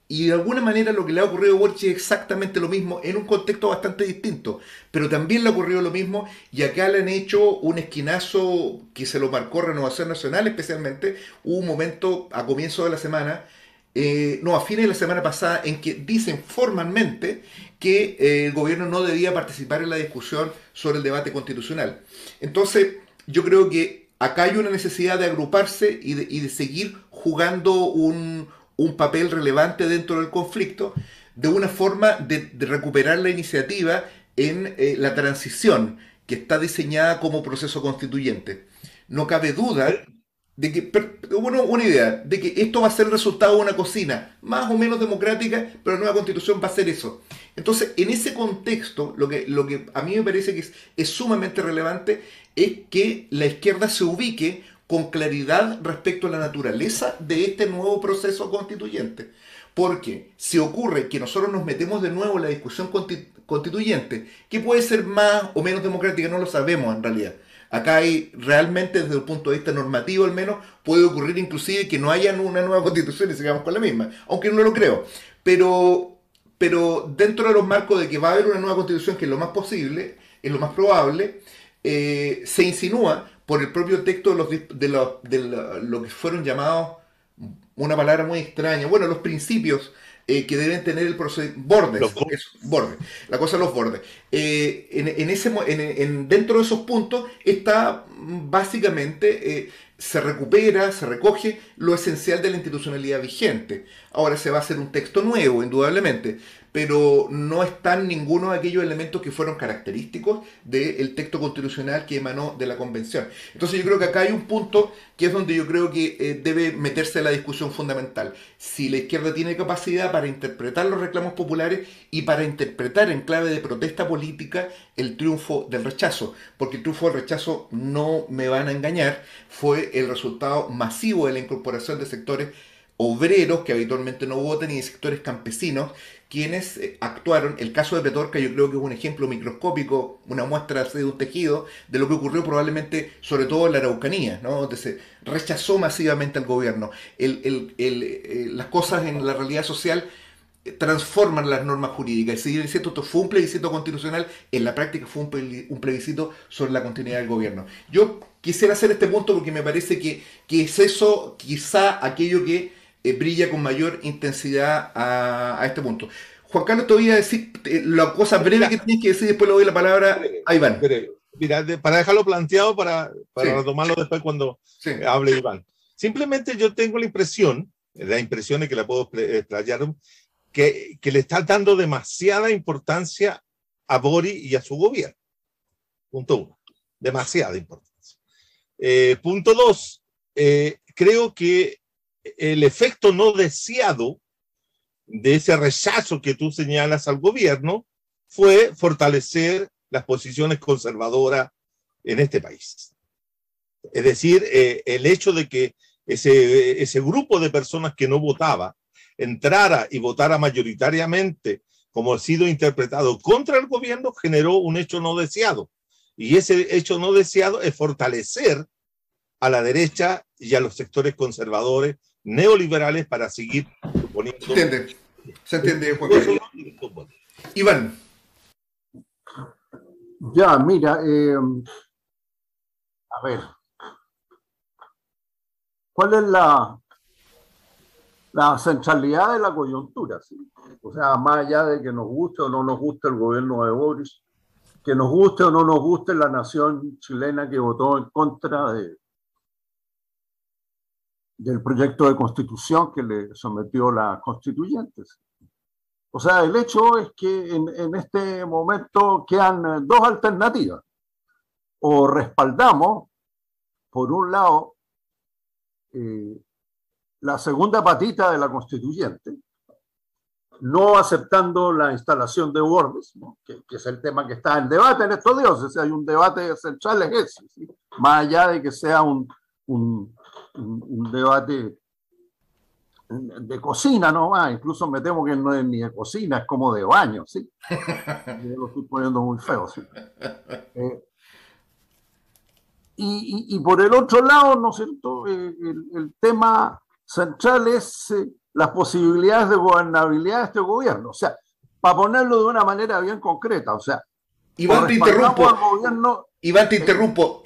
Y de alguna manera lo que le ha ocurrido a Boric es exactamente lo mismo, en un contexto bastante distinto. Pero también le ha ocurrido lo mismo, y acá le han hecho un esquinazo que se lo marcó Renovación Nacional especialmente. Hubo un momento a comienzo de la semana, no, a fines de la semana pasada, en que dicen formalmente que el gobierno no debía participar en la discusión sobre el debate constitucional. Entonces, yo creo que acá hay una necesidad de agruparse y de seguir jugando un papel relevante dentro del conflicto, de una forma de recuperar la iniciativa en la transición que está diseñada como proceso constituyente. No cabe duda de que, bueno, una idea, de que esto va a ser el resultado de una cocina más o menos democrática, pero la nueva constitución va a ser eso. Entonces, en ese contexto, lo que a mí me parece que es sumamente relevante es que la izquierda se ubique con claridad respecto a la naturaleza de este nuevo proceso constituyente. Porque si ocurre que nosotros nos metemos de nuevo en la discusión constituyente, que puede ser más o menos democrática, no lo sabemos en realidad. Acá hay realmente, desde el punto de vista normativo al menos, puede ocurrir inclusive que no haya una nueva constitución y sigamos con la misma, aunque no lo creo. Pero dentro de los marcos de que va a haber una nueva constitución, que es lo más posible, es lo más probable, se insinúa por el propio texto lo que fueron llamados, una palabra muy extraña, bueno, los principios que deben tener el procedimiento, bordes, eso, bordes, la cosa de los bordes. Dentro de esos puntos está básicamente, se recupera, se recoge lo esencial de la institucionalidad vigente. Ahora se va a hacer un texto nuevo, indudablemente, pero no están ninguno de aquellos elementos que fueron característicos del texto constitucional que emanó de la convención. Entonces yo creo que acá hay un punto que es donde yo creo que debe meterse la discusión fundamental. Si la izquierda tiene capacidad para interpretar los reclamos populares y para interpretar en clave de protesta política el triunfo del rechazo, porque el triunfo del rechazo, no me van a engañar, fue el resultado masivo de la incorporación de sectores obreros que habitualmente no votan y de sectores campesinos quienes actuaron. El caso de Petorca yo creo que es un ejemplo microscópico, una muestra de un tejido de lo que ocurrió probablemente sobre todo en la Araucanía, ¿no? Donde se rechazó masivamente al gobierno. Las cosas en la realidad social transforman las normas jurídicas. Si bien es cierto, esto fue un plebiscito constitucional, en la práctica fue un plebiscito sobre la continuidad del gobierno. Yo quisiera hacer este punto porque me parece que es eso quizá aquello que brilla con mayor intensidad a este punto. Juan Carlos, te voy a decir la cosa breve que tienes que decir, después le doy la palabra a Iván. Mira, para dejarlo planteado, para Sí. retomarlo después cuando Sí. hable Iván. Simplemente yo tengo la impresión es que la puedo explayar, que le está dando demasiada importancia a Boric y a su gobierno. Punto uno. Demasiada importancia. Punto dos. Creo que el efecto no deseado de ese rechazo que tú señalas al gobierno fue fortalecer las posiciones conservadoras en este país. Es decir, el hecho de que ese grupo de personas que no votaba entrara y votara mayoritariamente, como ha sido interpretado, contra el gobierno, generó un hecho no deseado. Y ese hecho no deseado es fortalecer a la derecha y a los sectores conservadores neoliberales para seguir proponiendo. Se entiende, Juan Carlos. Iván. Ya, mira, a ver, ¿cuál es la centralidad de la coyuntura? ¿Sí? O sea, más allá de que nos guste o no nos guste el gobierno de Boris, que nos guste o no nos guste la nación chilena que votó en contra del proyecto de constitución que le sometió la constituyente. O sea, el hecho es que en este momento quedan dos alternativas. O respaldamos, por un lado, la segunda patita de la constituyente, no aceptando la instalación de bordes, ¿no? que es el tema que está en debate en estos días. O sea, hay un debate central en ese, ¿sí? Más allá de que sea un debate de cocina nomás, incluso me temo que no es ni de cocina, es como de baño, ¿sí? Yo lo estoy poniendo muy feo, ¿sí? Y por el otro lado, ¿no es cierto? El tema central es las posibilidades de gobernabilidad de este gobierno. O sea, para ponerlo de una manera bien concreta, o sea, Iván, te interrumpo. Gobierno, Iván, te interrumpo.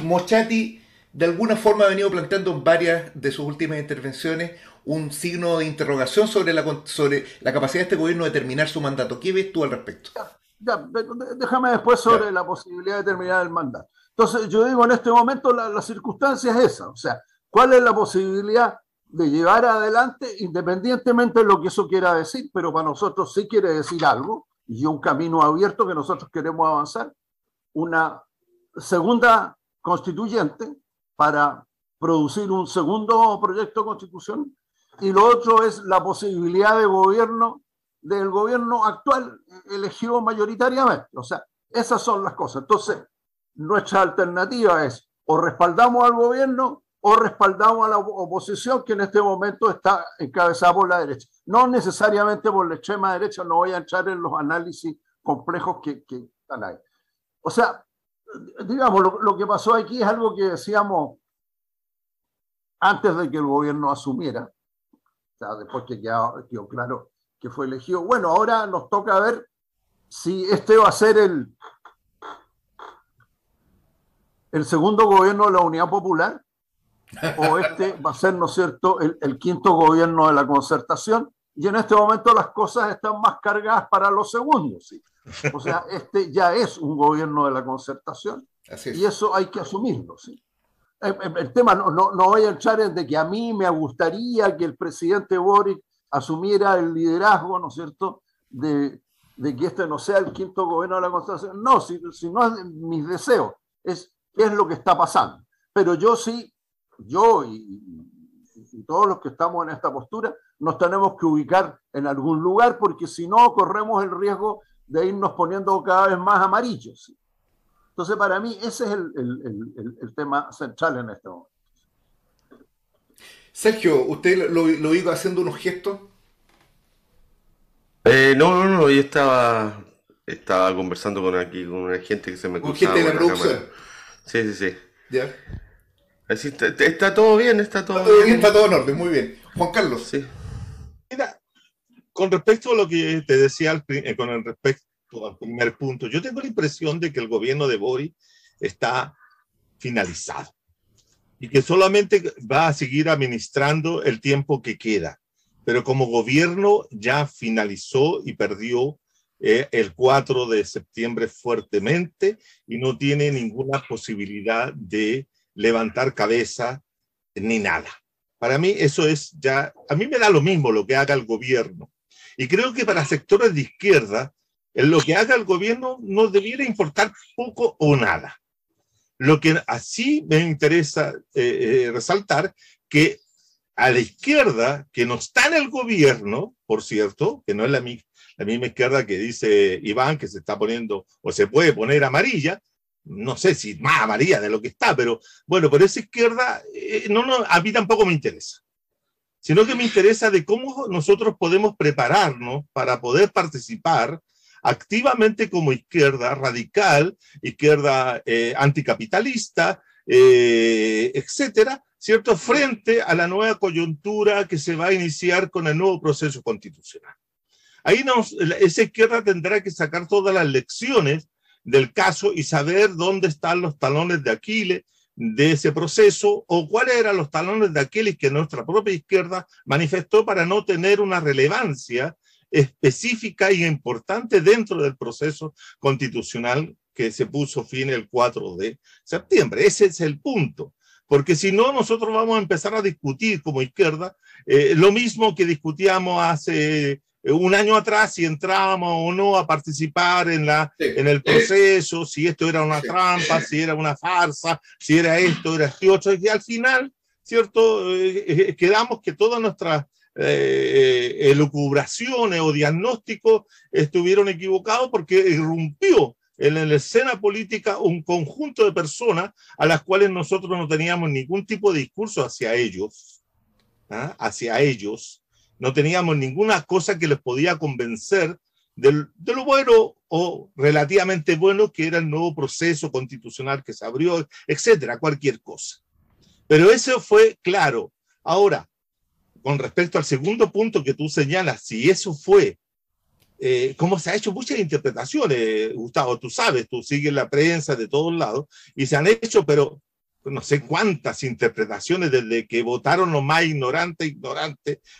Moschati de alguna forma ha venido planteando en varias de sus últimas intervenciones un signo de interrogación sobre la capacidad de este gobierno de terminar su mandato. ¿Qué ves tú al respecto? Déjame después sobre la posibilidad de terminar el mandato. Entonces, yo digo, en este momento la circunstancia es esa. O sea, ¿cuál es la posibilidad de llevar adelante, independientemente de lo que eso quiera decir? Pero para nosotros sí quiere decir algo, y un camino abierto que nosotros queremos avanzar, una segunda constituyente para producir un segundo proyecto de constitución, y lo otro es la posibilidad de gobierno del gobierno actual elegido mayoritariamente. O sea, esas son las cosas. Entonces, nuestra alternativa es o respaldamos al gobierno o respaldamos a la oposición, que en este momento está encabezada por la derecha. No necesariamente por la extrema derecha, no voy a entrar en los análisis complejos que están ahí. O sea, digamos, lo que pasó aquí es algo que decíamos antes de que el gobierno asumiera, o sea, después que quedó claro que fue elegido. Bueno, ahora nos toca ver si este va a ser el segundo gobierno de la Unidad Popular, o este va a ser, ¿no es cierto?, el quinto gobierno de la concertación, y en este momento las cosas están más cargadas para los segundos, ¿sí? O sea, este ya es un gobierno de la concertación, y eso hay que asumirlo, ¿sí? El tema, no voy a entrar en de que a mí me gustaría que el presidente Boric asumiera el liderazgo, ¿no es cierto?, de que este no sea el quinto gobierno de la concertación. No, si no es mis deseos, es qué es lo que está pasando. Pero yo sí, yo y todos los que estamos en esta postura, nos tenemos que ubicar en algún lugar, porque si no corremos el riesgo de irnos poniendo cada vez más amarillos, ¿sí? Entonces, para mí, ese es el tema central en este momento. Sergio, ¿usted lo iba haciendo unos gestos? No, yo estaba conversando con una gente que se me cruzaba. Gente de la producción. Sí. Ya. Así está todo bien, está todo bien. Está todo en orden, muy bien. Juan Carlos. Sí. Mira, con respecto a lo que te decía con respecto al primer punto, yo tengo la impresión de que el gobierno de Boric está finalizado y que solamente va a seguir administrando el tiempo que queda, pero como gobierno ya finalizó y perdió el 4 de septiembre fuertemente y no tiene ninguna posibilidad de levantar cabeza ni nada. Para mí eso es ya, a mí me da lo mismo lo que haga el gobierno, y creo que para sectores de izquierda lo que haga el gobierno no debiera importar poco o nada. Lo que así me interesa resaltar, que a la izquierda, que no está en el gobierno, por cierto, que no es la misma izquierda que dice Iván, que se está poniendo o se puede poner amarilla, no sé si más amarilla de lo que está, pero bueno, por esa izquierda a mí tampoco me interesa, sino que me interesa de cómo nosotros podemos prepararnos para poder participar activamente como izquierda radical, izquierda anticapitalista, etcétera, ¿cierto?, frente a la nueva coyuntura que se va a iniciar con el nuevo proceso constitucional. Ahí esa izquierda tendrá que sacar todas las lecciones del caso y saber dónde están los talones de Aquiles de ese proceso, o cuáles eran los talones de Aquiles que nuestra propia izquierda manifestó para no tener una relevancia específica y importante dentro del proceso constitucional que se puso fin el 4 de septiembre. Ese es el punto, porque si no, nosotros vamos a empezar a discutir como izquierda lo mismo que discutíamos hace un año atrás, si entrábamos o no a participar en el proceso, si esto era una trampa, si era una farsa, si era esto, era esto otro, y al final, ¿cierto?, quedamos que todas nuestras elucubraciones o diagnósticos estuvieron equivocados, porque irrumpió en la escena política un conjunto de personas a las cuales nosotros no teníamos ningún tipo de discurso hacia ellos, no teníamos ninguna cosa que les podía convencer de lo bueno o relativamente bueno que era el nuevo proceso constitucional que se abrió, etcétera, cualquier cosa. Pero eso fue claro. Ahora, con respecto al segundo punto que tú señalas, si eso fue, como se ha hecho muchas interpretaciones, Gustavo, tú sabes, tú sigues la prensa de todos lados, y se han hecho, pero no sé cuántas interpretaciones desde que votaron los más ignorantes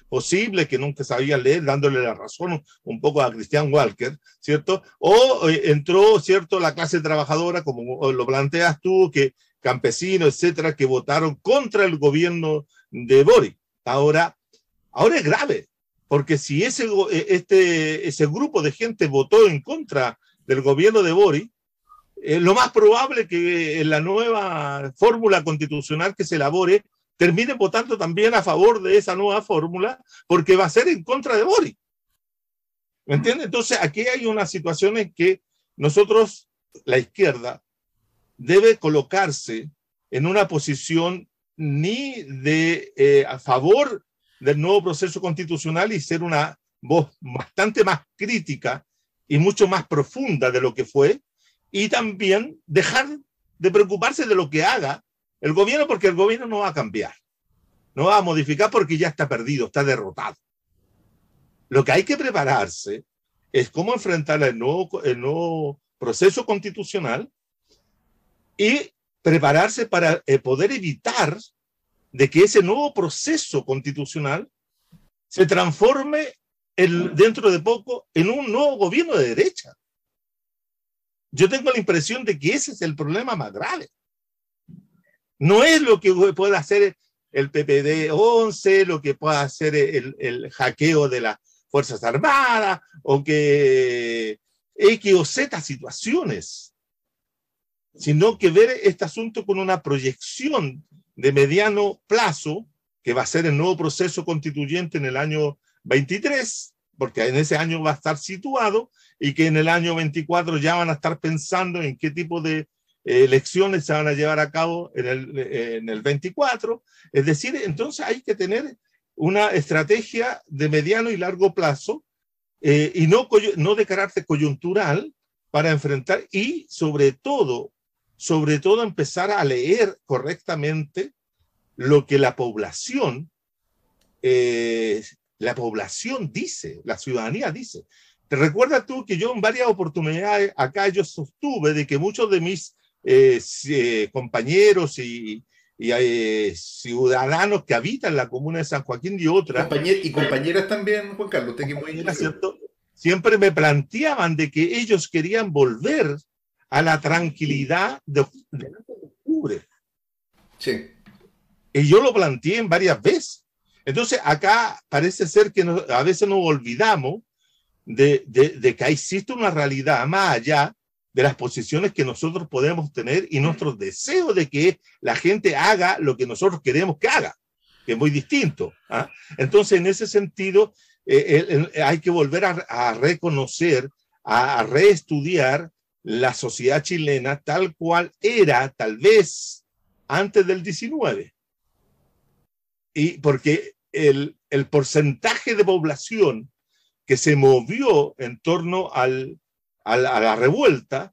posible, que nunca sabían leer, dándole la razón un poco a Christian Walker, ¿cierto? O entró, ¿cierto?, la clase trabajadora, como lo planteas tú, que campesinos, etcétera, que votaron contra el gobierno de Boric. Ahora es grave, porque si ese grupo de gente votó en contra del gobierno de Boric, lo más probable que en la nueva fórmula constitucional que se elabore termine votando también a favor de esa nueva fórmula, porque va a ser en contra de Boric. ¿Me entiendes? Entonces aquí hay una situación en que nosotros, la izquierda, debe colocarse en una posición ni de a favor del nuevo proceso constitucional y ser una voz bastante más crítica y mucho más profunda de lo que fue, y también dejar de preocuparse de lo que haga el gobierno, porque el gobierno no va a cambiar, no va a modificar porque ya está perdido, está derrotado. Lo que hay que prepararse es cómo enfrentar el nuevo proceso constitucional y prepararse para poder evitar de que ese nuevo proceso constitucional se transforme dentro de poco en un nuevo gobierno de derecha. Yo tengo la impresión de que ese es el problema más grave. No es lo que pueda hacer el PPD-11, lo que pueda hacer el hackeo de las Fuerzas Armadas, o que X o Z situaciones, sino que ver este asunto con una proyección de mediano plazo, que va a ser el nuevo proceso constituyente en el año 23, porque en ese año va a estar situado, y que en el año 24 ya van a estar pensando en qué tipo de elecciones se van a llevar a cabo en el 24. Es decir, entonces hay que tener una estrategia de mediano y largo plazo, y no de carácter coyuntural, para enfrentar, y sobre todo empezar a leer correctamente lo que la población dice, la ciudadanía dice. ¿Te recuerdas tú que yo en varias oportunidades acá yo sostuve de que muchos de mis compañeros y ciudadanos que habitan la comuna de San Joaquín y otras, y compañeras también, Juan Carlos, usted que es muy ¿cierto?, siempre me planteaban de que ellos querían volver a la tranquilidad de octubre. Sí. Y yo lo planteé en varias veces. Entonces acá parece ser que a veces nos olvidamos de que existe una realidad más allá de las posiciones que nosotros podemos tener y nuestros deseos de que la gente haga lo que nosotros queremos que haga, que es muy distinto. Entonces, en ese sentido, hay que volver a reconocer, a reestudiar la sociedad chilena tal cual era, tal vez, antes del 19. Y porque el porcentaje de población que se movió en torno a la revuelta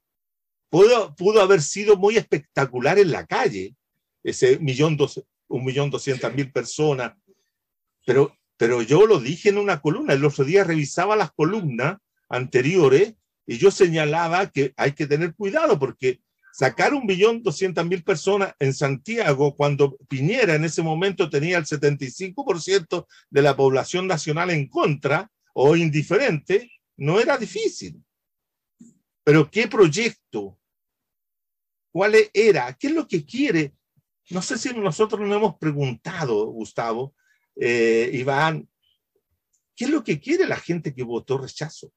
pudo haber sido muy espectacular en la calle, ese 1.200.000 personas, pero yo lo dije en una columna, el otro día revisaba las columnas anteriores y yo señalaba que hay que tener cuidado porque sacar 1.200.000 personas en Santiago cuando Piñera en ese momento tenía el 75% de la población nacional en contra o indiferente, no era difícil. Pero ¿qué proyecto? ¿Cuál era? ¿Qué es lo que quiere? No sé si nosotros nos hemos preguntado, Gustavo, Iván, ¿qué es lo que quiere la gente que votó rechazo?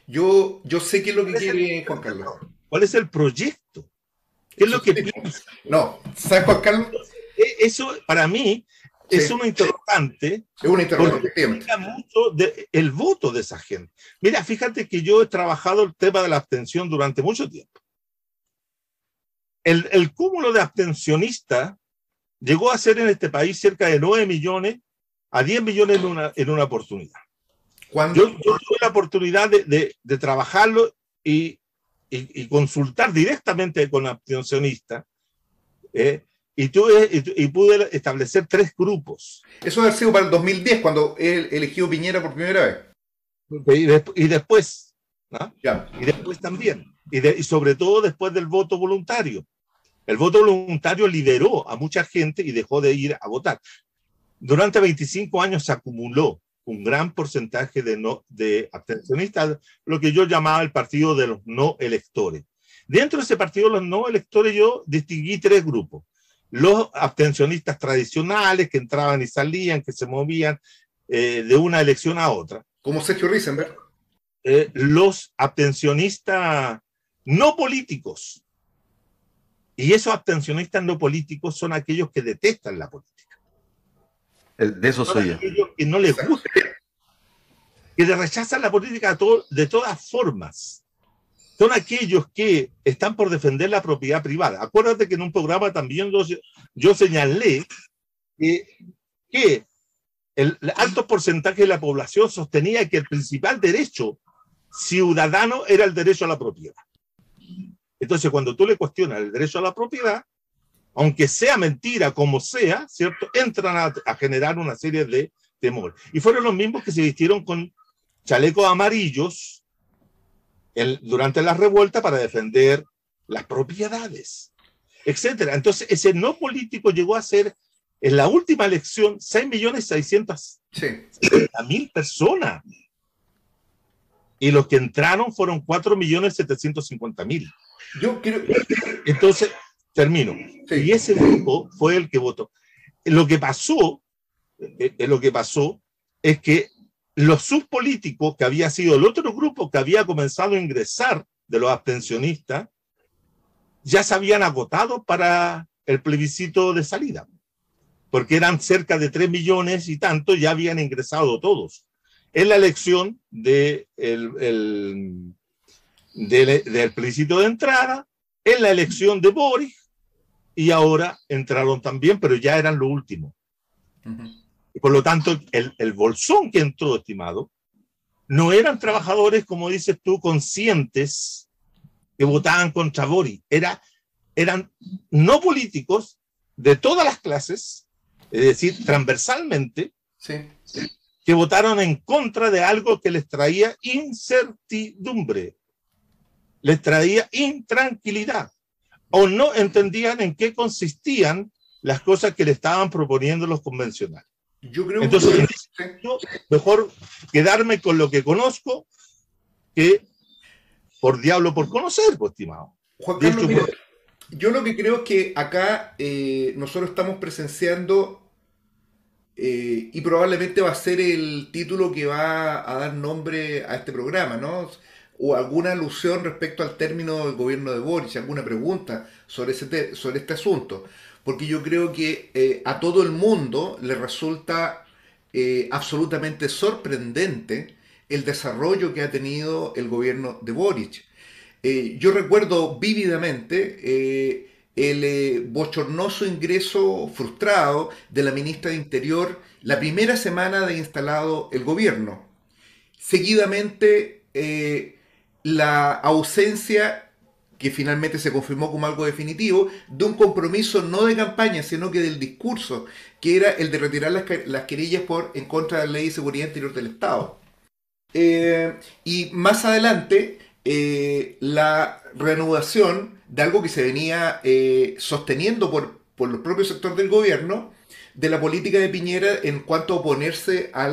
Yo sé qué es lo que quiere Juan Carlos. ¿Cuál es el proyecto? ¿Qué es lo que piensa? No, ¿sabes, Juan Carlos? Eso para mí es una interrogante. Es una interrogante, porque implica mucho el voto de esa gente. Mira, fíjate que yo he trabajado el tema de la abstención durante mucho tiempo. El cúmulo de abstencionistas llegó a ser en este país cerca de 9 millones a 10 millones en una oportunidad. Yo tuve la oportunidad de trabajarlo y consultar directamente con abstencionistas, y pude establecer 3 grupos. Eso debe haber sido para el 2010, cuando él eligió Piñera por primera vez. Y después, ¿no? Ya. Y después también. Y sobre todo después del voto voluntario. El voto voluntario liberó a mucha gente y dejó de ir a votar. Durante 25 años se acumuló un gran porcentaje de abstencionistas, lo que yo llamaba el partido de los no electores. Dentro de ese partido de los no electores yo distinguí 3 grupos. Los abstencionistas tradicionales que entraban y salían, que se movían de una elección a otra. Como Sergio Risenberg. Los abstencionistas no políticos. Y esos abstencionistas no políticos son aquellos que detestan la política. De eso soy yo. Aquellos que no les gusta, que rechazan la política de todas formas. Son aquellos que están por defender la propiedad privada. Acuérdate que en un programa también yo señalé que el alto porcentaje de la población sostenía que el principal derecho ciudadano era el derecho a la propiedad. Entonces, cuando tú le cuestionas el derecho a la propiedad, aunque sea mentira, como sea, ¿cierto?, entran a generar una serie de temor. Y fueron los mismos que se vistieron con chalecos amarillos durante la revuelta para defender las propiedades, etcétera. Entonces, ese no político llegó a ser, en la última elección, 6.600.000 personas. Y los que entraron fueron 4.750.000. Yo quiero... Entonces, termino. Sí. Y ese grupo fue el que votó. Lo que pasó es que los subpolíticos, que había sido el otro grupo que había comenzado a ingresar de los abstencionistas, ya se habían agotado para el plebiscito de salida, porque eran cerca de 3 millones y tanto, ya habían ingresado todos. En la elección del plebiscito de entrada, en la elección de Boric, y ahora entraron también, pero ya eran lo último. Y por lo tanto, el bolsón que entró, estimado, no eran trabajadores, como dices tú, conscientes que votaban contra Boric. Eran no políticos de todas las clases, es decir, transversalmente, sí, que votaron en contra de algo que les traía incertidumbre, les traía intranquilidad, o no entendían en qué consistían las cosas que le estaban proponiendo los convencionales. Yo creo Entonces, mejor quedarme con lo que conozco que por diablo por conocer, pues, estimado. Juan Carlos, mira, yo lo que creo es que acá nosotros estamos presenciando y probablemente va a ser el título que va a dar nombre a este programa, ¿no? O alguna alusión respecto al término del gobierno de Boric, alguna pregunta sobre este asunto. Porque yo creo que a todo el mundo le resulta absolutamente sorprendente el desarrollo que ha tenido el gobierno de Boric. Yo recuerdo vívidamente el bochornoso ingreso frustrado de la ministra de Interior la primera semana de instalado el gobierno. Seguidamente, la ausencia, que finalmente se confirmó como algo definitivo, de un compromiso no de campaña, sino que del discurso, que era el de retirar las querellas en contra de la Ley de Seguridad Interior del Estado. Y más adelante, la reanudación de algo que se venía sosteniendo por los propios sectores del gobierno, de la política de Piñera en cuanto a oponerse a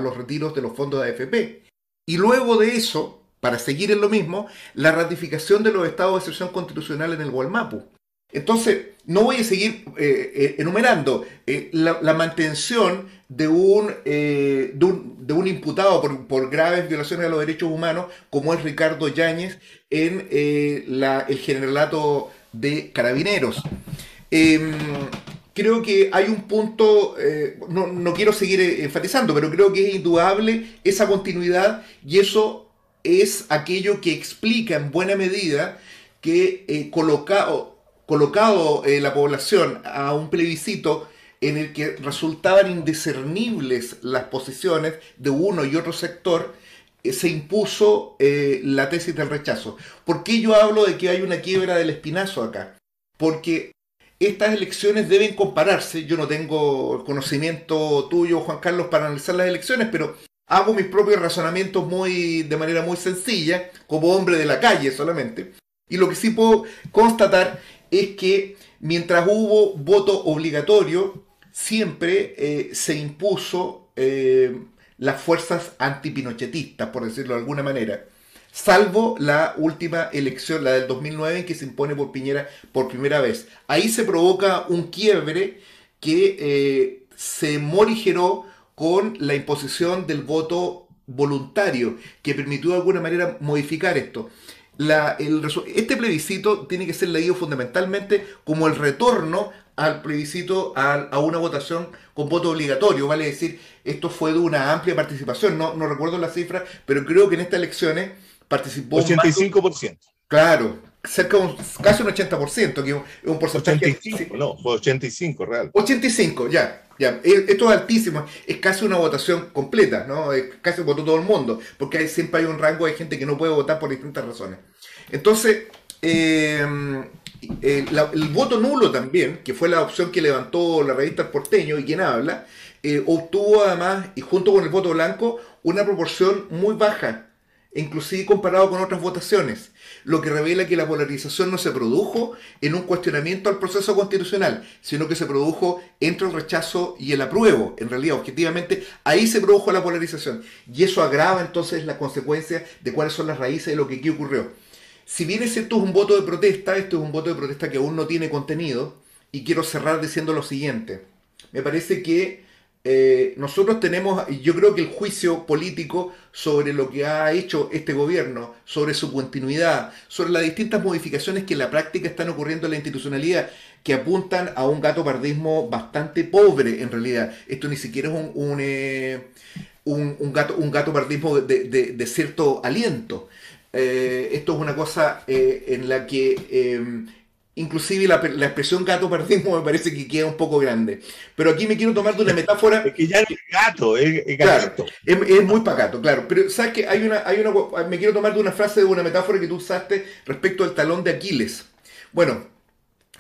los retiros de los fondos de AFP. Y luego de eso, para seguir en lo mismo, la ratificación de los estados de excepción constitucional en el Gualmapu. Entonces, no voy a seguir enumerando la mantención de un imputado por graves violaciones a los derechos humanos, como es Ricardo Yáñez, en el generalato de Carabineros. Creo que hay un punto, no quiero seguir enfatizando, pero creo que es indudable esa continuidad, y eso es aquello que explica en buena medida que colocado la población a un plebiscito en el que resultaban indiscernibles las posiciones de uno y otro sector, se impuso la tesis del rechazo. ¿Por qué yo hablo de que hay una quiebra del espinazo acá? Porque estas elecciones deben compararse. Yo no tengo el conocimiento tuyo, Juan Carlos, para analizar las elecciones, pero hago mis propios razonamientos de manera muy sencilla, como hombre de la calle solamente. Y lo que sí puedo constatar es que mientras hubo voto obligatorio, siempre se impuso las fuerzas antipinochetistas, por decirlo de alguna manera. Salvo la última elección, la del 2009, en que se impone por Piñera por primera vez. Ahí se provoca un quiebre que se morigeró con la imposición del voto voluntario, que permitió de alguna manera modificar esto. Este plebiscito tiene que ser leído fundamentalmente como el retorno al plebiscito, a una votación con voto obligatorio, vale decir, esto fue de una amplia participación, no recuerdo la cifra, pero creo que en estas elecciones participó 85%. Claro, casi un 80%, que es un porcentaje... 85, no, fue 85 real. 85, ya. Esto es altísimo, es casi una votación completa, ¿no? Casi votó todo el mundo, porque siempre hay un rango de gente que no puede votar por distintas razones. Entonces, el voto nulo también, que fue la opción que levantó la revista El Porteño y quien habla, obtuvo además, y junto con el voto blanco, una proporción muy baja, inclusive comparado con otras votaciones, lo que revela que la polarización no se produjo en un cuestionamiento al proceso constitucional, sino que se produjo entre el rechazo y el apruebo. En realidad, objetivamente, ahí se produjo la polarización, y eso agrava entonces las consecuencias de cuáles son las raíces de lo que aquí ocurrió. Si bien esto es un voto de protesta, esto es un voto de protesta que aún no tiene contenido, y quiero cerrar diciendo lo siguiente. Me parece que nosotros tenemos, yo creo que el juicio político sobre lo que ha hecho este gobierno, sobre su continuidad, sobre las distintas modificaciones que en la práctica están ocurriendo en la institucionalidad, que apuntan a un gatopardismo bastante pobre en realidad. Esto ni siquiera es un gatopardismo de cierto aliento. Esto es una cosa en la que inclusive la expresión gatopardismo me parece que queda un poco grande. Pero aquí me quiero tomar de una metáfora... Es que ya no es gato, es gatito. Claro, es muy pacato, claro. Pero sabes que me quiero tomar de una frase, de una metáfora que tú usaste respecto al talón de Aquiles. Bueno,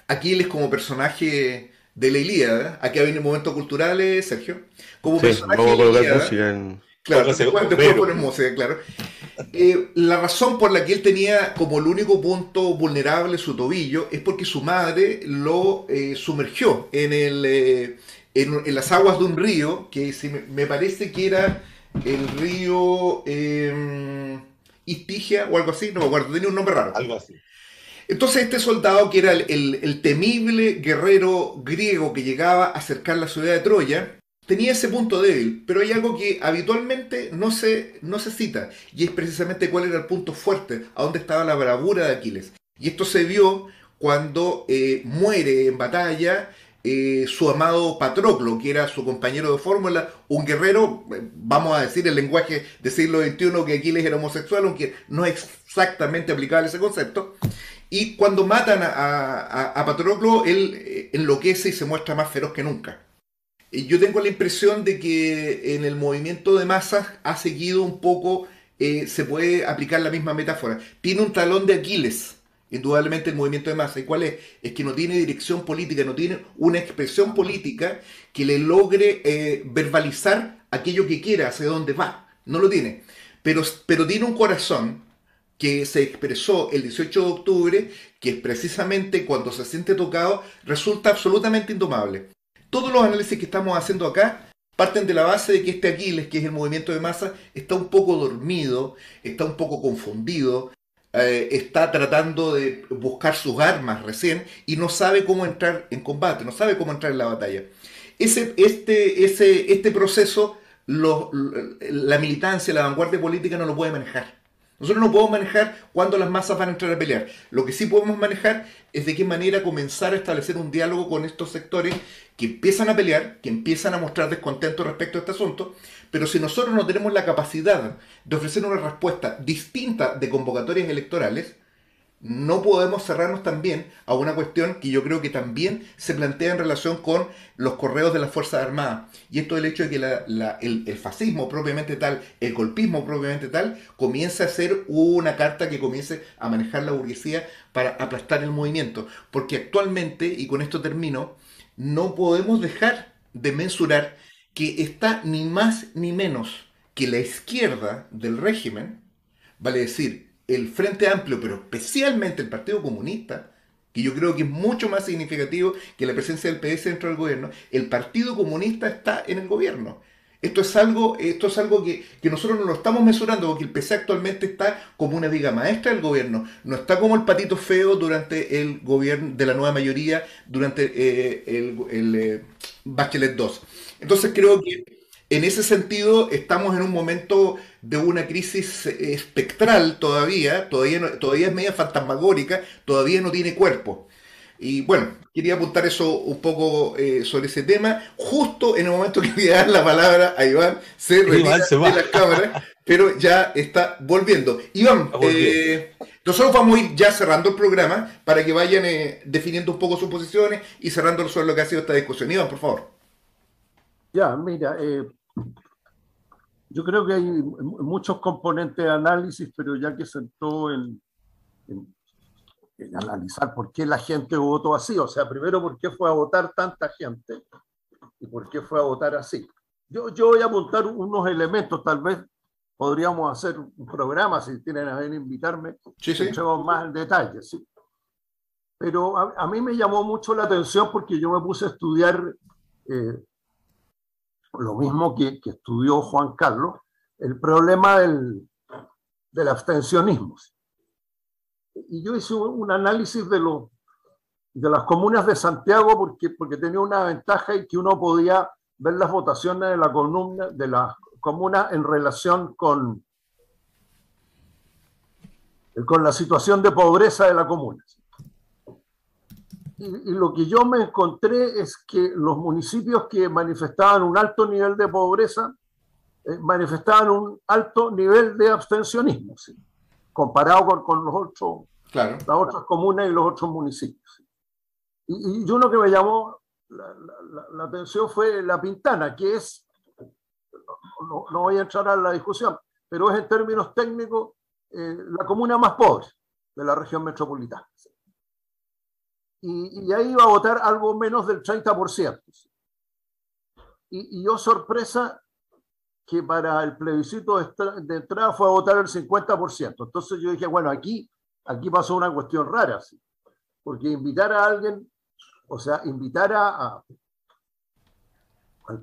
Aquiles como personaje de la Ilíada, aquí vienen momentos culturales, Sergio. Como personaje vamos a de la colocar Ilíada, música en... claro, después poner música, claro. La razón por la que él tenía como el único punto vulnerable su tobillo es porque su madre lo sumergió en las aguas de un río, que me parece que era el río Istigia o algo así, no me acuerdo, tenía un nombre raro. Algo así. Entonces este soldado, que era el temible guerrero griego que llegaba a acercar la ciudad de Troya, tenía ese punto débil, pero hay algo que habitualmente no se cita, y es precisamente cuál era el punto fuerte, a dónde estaba la bravura de Aquiles. Y esto se vio cuando muere en batalla su amado Patroclo, que era su compañero de fórmula, un guerrero, vamos a decir el lenguaje del siglo XXI, que Aquiles era homosexual, aunque no es exactamente aplicable ese concepto. Y cuando matan a Patroclo, él enloquece y se muestra más feroz que nunca. Yo tengo la impresión de que en el movimiento de masas ha seguido un poco, se puede aplicar la misma metáfora. Tiene un talón de Aquiles, indudablemente, el movimiento de masas. ¿Y cuál es? Es que no tiene dirección política, no tiene una expresión política que le logre verbalizar aquello que quiera, hacia dónde va. No lo tiene. Pero tiene un corazón que se expresó el 18 de octubre, que es precisamente cuando se siente tocado, resulta absolutamente indomable. Todos los análisis que estamos haciendo acá parten de la base de que este Aquiles, que es el movimiento de masa, está un poco dormido, está un poco confundido, está tratando de buscar sus armas recién y no sabe cómo entrar en combate, no sabe cómo entrar en la batalla. Este proceso, la militancia, la vanguardia política no lo puede manejar. Nosotros no podemos manejar cuándo las masas van a entrar a pelear. Lo que sí podemos manejar es de qué manera comenzar a establecer un diálogo con estos sectores que empiezan a pelear, que empiezan a mostrar descontento respecto a este asunto, pero si nosotros no tenemos la capacidad de ofrecer una respuesta distinta de convocatorias electorales, no podemos cerrarnos también a una cuestión que yo creo que también se plantea en relación con los correos de las Fuerzas Armadas. Y esto es el hecho de que el fascismo propiamente tal, el golpismo propiamente tal, comienza a ser una carta que comience a manejar la burguesía para aplastar el movimiento. Porque actualmente, y con esto termino, no podemos dejar de mensurar que está ni más ni menos que la izquierda del régimen, vale decir, el Frente Amplio, pero especialmente el Partido Comunista, que yo creo que es mucho más significativo que la presencia del PS dentro del gobierno, el Partido Comunista está en el gobierno. Esto es algo que nosotros no lo estamos mesurando, porque el PC actualmente está como una viga maestra del gobierno, no está como el patito feo durante el gobierno de la nueva mayoría, durante Bachelet 2. Entonces creo que en ese sentido estamos en un momento de una crisis espectral todavía es media fantasmagórica, todavía no tiene cuerpo. Y bueno, quería apuntar eso un poco sobre ese tema, justo en el momento que voy a dar la palabra a Iván, se retira Iván se va. de las cámaras, pero ya está volviendo. Iván, Está volviendo. nosotros vamos a ir ya cerrando el programa para que vayan definiendo un poco sus posiciones y cerrando sobre lo que ha sido esta discusión. Iván, por favor. Ya, mira, yo creo que hay muchos componentes de análisis, pero ya que sentó en analizar por qué la gente votó así, o sea, primero por qué fue a votar tanta gente y por qué fue a votar así. Yo voy a apuntar unos elementos, tal vez podríamos hacer un programa, si tienen a bien invitarme, Sí, sí. entremos más en detalle, ¿sí? Pero a mí me llamó mucho la atención porque yo me puse a estudiar lo mismo que estudió Juan Carlos, el problema del abstencionismo. Y yo hice un análisis de las comunas de Santiago porque tenía una ventaja y que uno podía ver las votaciones de las comunas en relación con la situación de pobreza de la comuna. Y lo que yo me encontré es que los municipios que manifestaban un alto nivel de pobreza manifestaban un alto nivel de abstencionismo, ¿sí? Comparado con Claro. las otras comunas y los otros municipios. Y uno que me llamó la atención fue La Pintana, que es, no voy a entrar a la discusión, pero es en términos técnicos la comuna más pobre de la región metropolitana. Y ahí iba a votar algo menos del 30%. Y yo, sorpresa, que para el plebiscito de entrada fue a votar el 50%. Entonces yo dije, bueno, aquí pasó una cuestión rara, ¿sí? Porque invitar a alguien, o sea, invitar al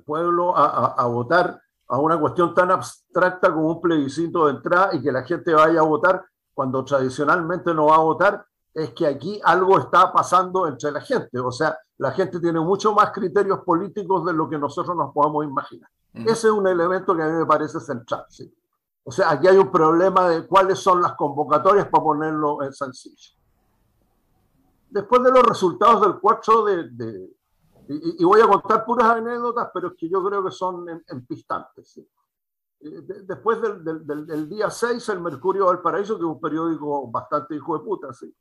pueblo a votar a una cuestión tan abstracta como un plebiscito de entrada y que la gente vaya a votar cuando tradicionalmente no va a votar, es que aquí algo está pasando entre la gente. O sea, la gente tiene mucho más criterios políticos de lo que nosotros nos podemos imaginar. Ese es un elemento que a mí me parece central, ¿sí? O sea, aquí hay un problema de cuáles son las convocatorias, para ponerlo en sencillo. Después de los resultados del 4 y voy a contar puras anécdotas, pero es que yo creo que son empistantes, ¿sí? Después del día 6, el Mercurio Valparaíso, que es un periódico bastante hijo de puta, ¿sí?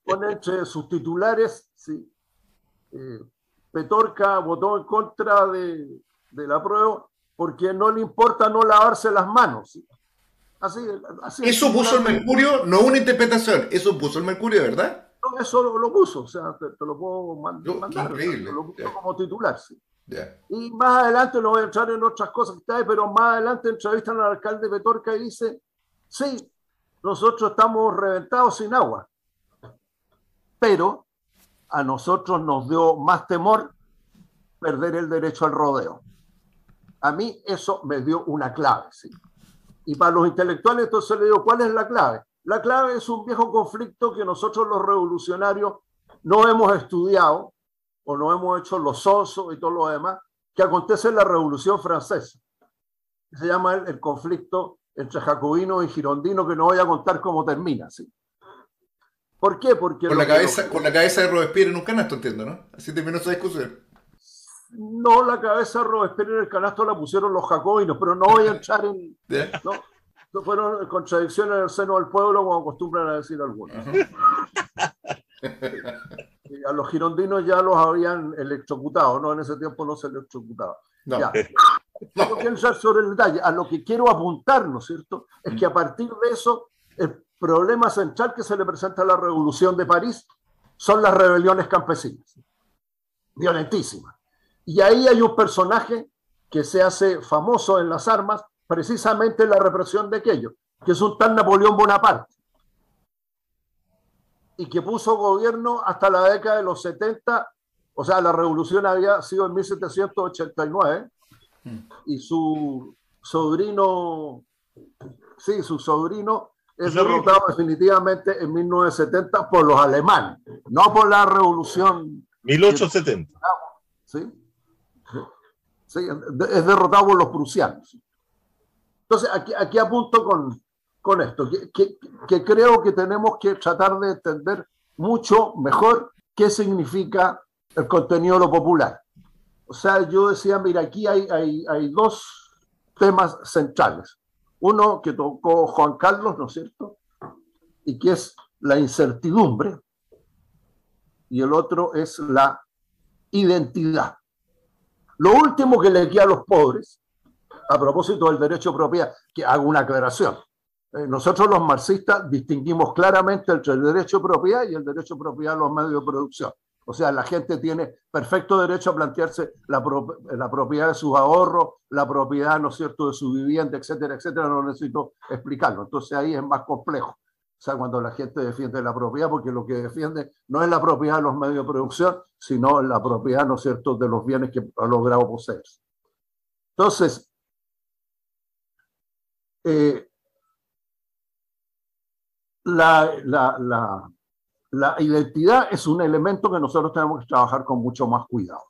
Pone entre sus titulares, ¿sí? Petorca votó en contra del apruebo porque no le importa no lavarse las manos, ¿sí? Así Eso puso el Mercurio, no una interpretación, eso puso el Mercurio, ¿verdad? No, eso lo puso, o sea, te lo puedo mandar, increíble. te lo puso como titular, ¿sí? Yeah. Y más adelante, no voy a entrar en otras cosas que está ahí, pero más adelante entrevistan al alcalde Petorca y dice, sí, nosotros estamos reventados sin agua, pero a nosotros nos dio más temor perder el derecho al rodeo. A mí eso me dio una clave, ¿sí? Y para los intelectuales entonces le digo, ¿cuál es la clave? La clave es un viejo conflicto que nosotros los revolucionarios no hemos estudiado, o no hemos hecho los osos y todo lo demás, que acontece en la Revolución Francesa. Se llama el conflicto entre jacobinos y girondinos, que no voy a contar cómo termina, ¿sí? ¿Por qué? Porque con la cabeza de Robespierre en un canasto, entiendo, ¿no? Así terminó esa discusión. No, la cabeza de Robespierre en el canasto la pusieron los jacobinos, pero no voy a entrar en... ¿no? fueron contradicciones en el seno del pueblo, como acostumbran a decir algunos. A los girondinos ya los habían electrocutado, ¿no? En ese tiempo no se electrocutaba. No. Ya. No quiero entrar sobre el detalle. A lo que quiero apuntar, ¿no es cierto?, es que a partir de eso, el problema central que se le presenta a la Revolución de París son las rebeliones campesinas, violentísimas. Y ahí hay un personaje que se hace famoso en las armas, precisamente en la represión de aquello, que es un tal Napoleón Bonaparte, y que puso gobierno hasta la década de los 70, o sea, la revolución había sido en 1789, y su sobrino es derrotado definitivamente en 1970 por los alemanes, no por la revolución 1870. ¿Sí? Sí, es derrotado por los prusianos. Entonces, aquí apunto con esto, que creo que tenemos que tratar de entender mucho mejor qué significa el contenido de lo popular. O sea, yo decía, mira, aquí hay dos temas centrales. Uno que tocó Juan Carlos, ¿no es cierto?, y que es la incertidumbre, y el otro es la identidad. Lo último que le queda a los pobres, a propósito del derecho de propiedad, que hago una aclaración. Nosotros los marxistas distinguimos claramente entre el derecho de propiedad y el derecho de propiedad de los medios de producción. O sea, la gente tiene perfecto derecho a plantearse la propiedad de sus ahorros, la propiedad, ¿no es cierto?, de su vivienda, etcétera, etcétera. No necesito explicarlo. Entonces ahí es más complejo. O sea, cuando la gente defiende la propiedad, porque lo que defiende no es la propiedad de los medios de producción, sino la propiedad, ¿no es cierto?, de los bienes que ha logrado poseer. Entonces, la identidad es un elemento que nosotros tenemos que trabajar con mucho más cuidado.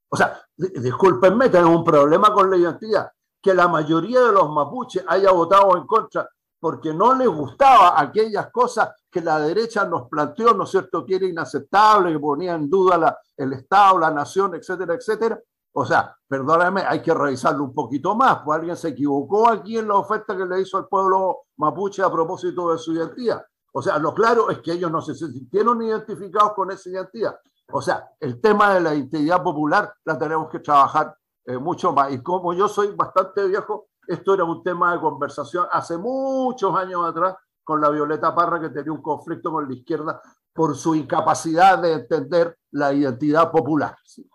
O sea, discúlpenme, tenemos un problema con la identidad. Que la mayoría de los mapuches haya votado en contra porque no les gustaba aquellas cosas que la derecha nos planteó, ¿no es cierto?, que era inaceptable, que ponía en duda el Estado, la nación, etcétera, etcétera. O sea, perdóname, hay que revisarlo un poquito más, pues alguien se equivocó aquí en la oferta que le hizo al pueblo mapuche a propósito de su identidad. O sea, lo claro es que ellos no se sintieron identificados con esa identidad. O sea, el tema de la identidad popular la tenemos que trabajar mucho más. Y como yo soy bastante viejo, esto era un tema de conversación hace muchos años atrás con la Violeta Parra, que tenía un conflicto con la izquierda por su incapacidad de entender la identidad popular. ¿Sí?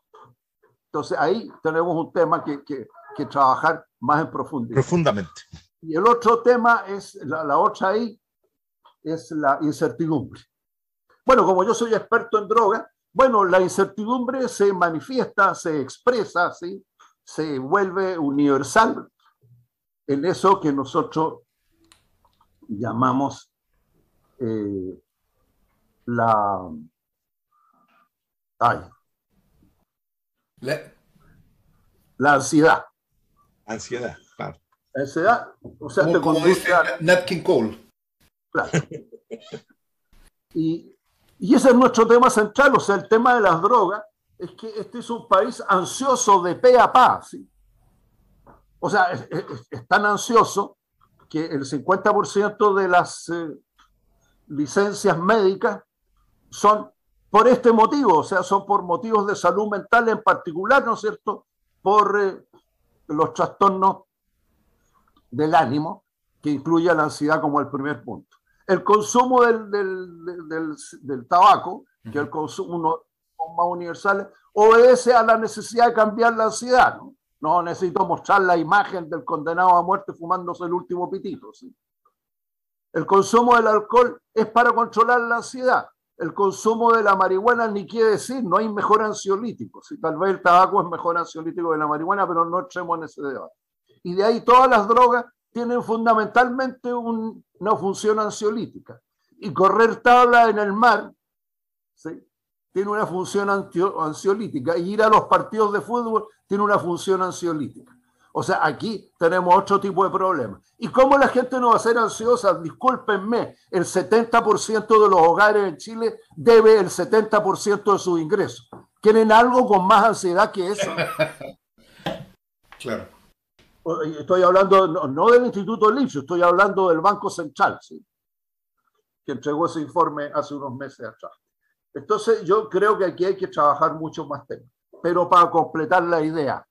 Entonces ahí tenemos un tema que trabajar más en profundidad. Profundamente. Y el otro tema es, la otra ahí, es la incertidumbre. Bueno, como yo soy experto en drogas, bueno, la incertidumbre se manifiesta, se expresa, ¿sí?, se vuelve universal en eso que nosotros llamamos la ansiedad. Ansiedad, claro. Ansiedad, o sea, te conduce a Nat King Cole. Claro. Y ese es nuestro tema central, o sea, el tema de las drogas, es que este es un país ansioso de pe a pa, ¿sí? O sea, es tan ansioso que el 50% de las licencias médicas son por este motivo, o sea, son por motivos de salud mental en particular, ¿no es cierto?, por los trastornos del ánimo, que incluye la ansiedad como el primer punto. El consumo del tabaco, que es el consumo más universal, obedece a la necesidad de cambiar la ansiedad, ¿no? No necesito mostrar la imagen del condenado a muerte fumándose el último pitito, ¿sí? El consumo del alcohol es para controlar la ansiedad. El consumo de la marihuana, ni quiere decir, no hay mejor ansiolítico. ¿Sí? Tal vez el tabaco es mejor ansiolítico que la marihuana, pero no entremos en ese debate. Y de ahí todas las drogas tienen fundamentalmente una función ansiolítica. Y correr tabla en el mar, ¿sí?, tiene una función ansiolítica. Y ir a los partidos de fútbol tiene una función ansiolítica. O sea, aquí tenemos otro tipo de problemas. ¿Y cómo la gente no va a ser ansiosa? Discúlpenme, el 70% de los hogares en Chile debe el 70% de sus ingresos. ¿Quieren algo con más ansiedad que eso? Claro. Estoy hablando no del Instituto Lipschutz, estoy hablando del Banco Central, ¿sí? Que entregó ese informe hace unos meses atrás. Entonces, yo creo que aquí hay que trabajar mucho más temas. Pero para completar la idea,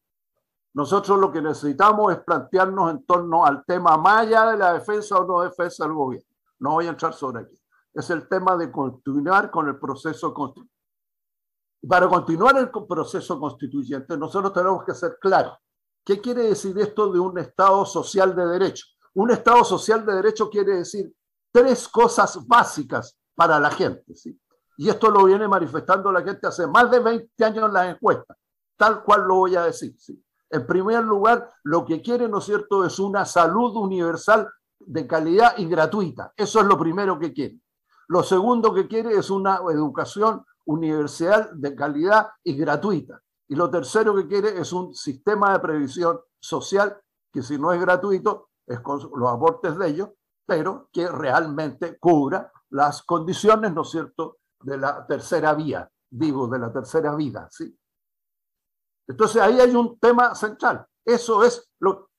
nosotros lo que necesitamos es plantearnos en torno al tema más allá de la defensa o no defensa del gobierno. No voy a entrar sobre aquí. Es el tema de continuar con el proceso constituyente. Para continuar el proceso constituyente, nosotros tenemos que ser claros. ¿Qué quiere decir esto de un Estado social de derecho? Un Estado social de derecho quiere decir 3 cosas básicas para la gente, ¿sí? Y esto lo viene manifestando la gente hace más de 20 años en las encuestas, tal cual lo voy a decir, ¿sí? En primer lugar, lo que quiere, ¿no es cierto?, es una salud universal de calidad y gratuita. Eso es lo primero que quiere. Lo segundo que quiere es una educación universal de calidad y gratuita. Y lo tercero que quiere es un sistema de previsión social que, si no es gratuito, es con los aportes de ellos, pero que realmente cubra las condiciones, ¿no es cierto?, de la tercera vía, digo, de la tercera vida, ¿sí? Entonces ahí hay un tema central. Eso es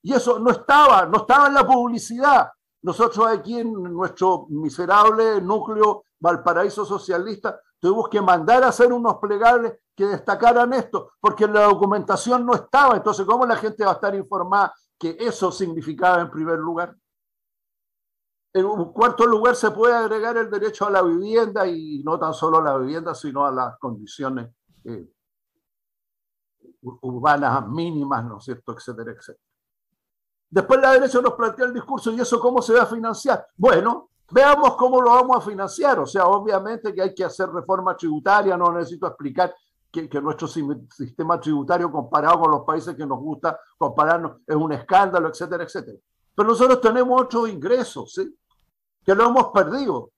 y eso no estaba en la publicidad. Nosotros aquí en nuestro miserable núcleo Valparaíso socialista tuvimos que mandar a hacer unos plegables que destacaran esto, porque en la documentación no estaba. Entonces, ¿cómo la gente va a estar informada que eso significaba en primer lugar? En un cuarto lugar se puede agregar el derecho a la vivienda, y no tan solo a la vivienda, sino a las condiciones urbanas mínimas, ¿no es cierto?, etcétera, etcétera. Después la derecha nos plantea el discurso, ¿y eso cómo se va a financiar? Bueno, veamos cómo lo vamos a financiar. O sea, obviamente que hay que hacer reforma tributaria, no necesito explicar que nuestro sistema tributario comparado con los países que nos gusta compararnos es un escándalo, etcétera, etcétera. Pero nosotros tenemos otros ingresos, ¿sí?, que lo hemos perdido.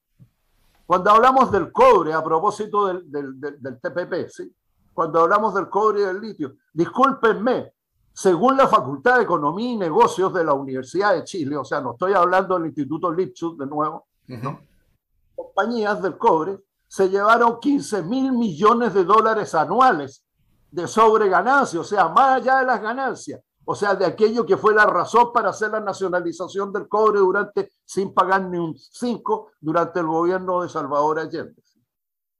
Cuando hablamos del cobre, a propósito del TPP, ¿sí?, cuando hablamos del cobre y del litio, discúlpenme, según la Facultad de Economía y Negocios de la Universidad de Chile, o sea, no estoy hablando del Instituto Lipschutz de nuevo, ¿no?, compañías del cobre se llevaron 15.000 millones de dólares anuales de sobreganancia, o sea, más allá de las ganancias, o sea, de aquello que fue la razón para hacer la nacionalización del cobre sin pagar ni un 5 durante el gobierno de Salvador Allende.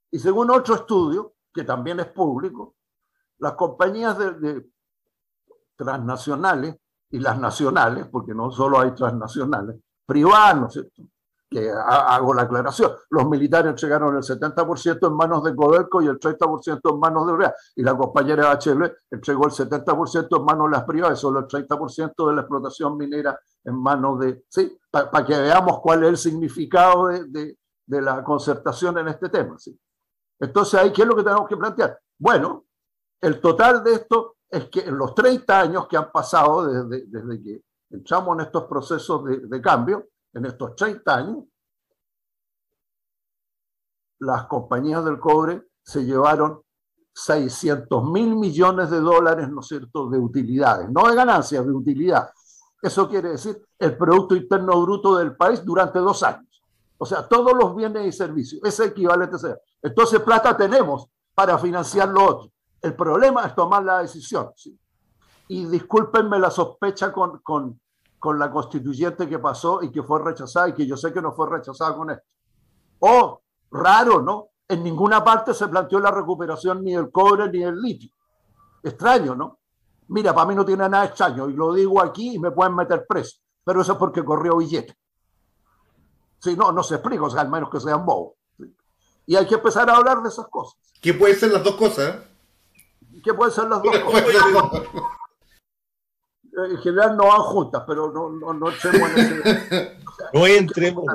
Y según otro estudio, que también es público, las compañías transnacionales y las nacionales, porque no solo hay transnacionales, privadas, ¿no es cierto?, que hago la aclaración, los militares entregaron el 70% en manos de Codelco y el 30% en manos de Urea, y la compañera Bachelet entregó el 70% en manos de las privadas y solo el 30% de la explotación minera en manos de... ¿sí?, para que veamos cuál es el significado de la concertación en este tema, ¿sí? Entonces, ahí, ¿qué es lo que tenemos que plantear? Bueno, el total de esto es que en los 30 años que han pasado desde que entramos en estos procesos de cambio, en estos 30 años, las compañías del cobre se llevaron 600.000 millones de dólares, ¿no es cierto?, de utilidades, no de ganancias, de utilidad. Eso quiere decir el Producto Interno Bruto del país durante 2 años. O sea, todos los bienes y servicios, ese equivalente sea. Entonces, plata tenemos para financiar lo otro. El problema es tomar la decisión, ¿sí? Y discúlpenme la sospecha con la constituyente que pasó y que fue rechazada, y que yo sé que no fue rechazada con esto. Oh, raro, ¿no? En ninguna parte se planteó la recuperación ni del cobre ni del litio. Extraño, ¿no? Mira, para mí no tiene nada extraño, y lo digo aquí y me pueden meter preso, pero eso es porque corrió billete. Si no, no se explica, o sea, al menos que sean bobos, ¿sí? Y hay que empezar a hablar de esas cosas. ¿Qué pueden ser las dos cosas? ¿Qué pueden ser las dos cosas? En general no van juntas, pero no entremos en ese... O sea, no entremos.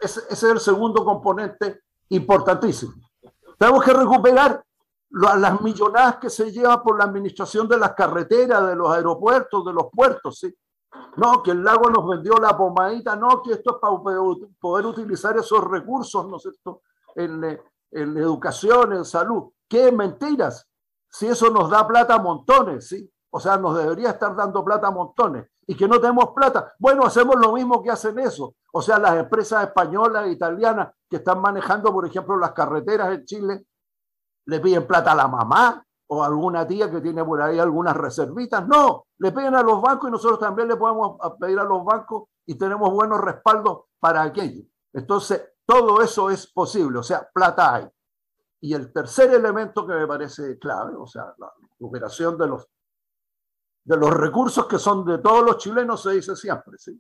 Ese es el segundo componente importantísimo. Tenemos que recuperar las millonadas que se llevan por la administración de las carreteras, de los aeropuertos, de los puertos, ¿sí? No, que el lago nos vendió la pomadita, no, que esto es para poder utilizar esos recursos, ¿no es cierto?, en educación, en salud. ¡Qué mentiras! Si eso nos da plata a montones, ¿sí? O sea, nos debería estar dando plata a montones. Y que no tenemos plata. Bueno, hacemos lo mismo que hacen eso. O sea, las empresas españolas e italianas que están manejando, por ejemplo, las carreteras en Chile, le piden plata a la mamá o alguna tía que tiene por ahí algunas reservitas. No, le piden a los bancos y nosotros también le podemos pedir a los bancos y tenemos buenos respaldos para aquello. Entonces, todo eso es posible, o sea, plata hay. Y el tercer elemento que me parece clave, o sea, la recuperación de los recursos que son de todos los chilenos, se dice siempre, ¿sí?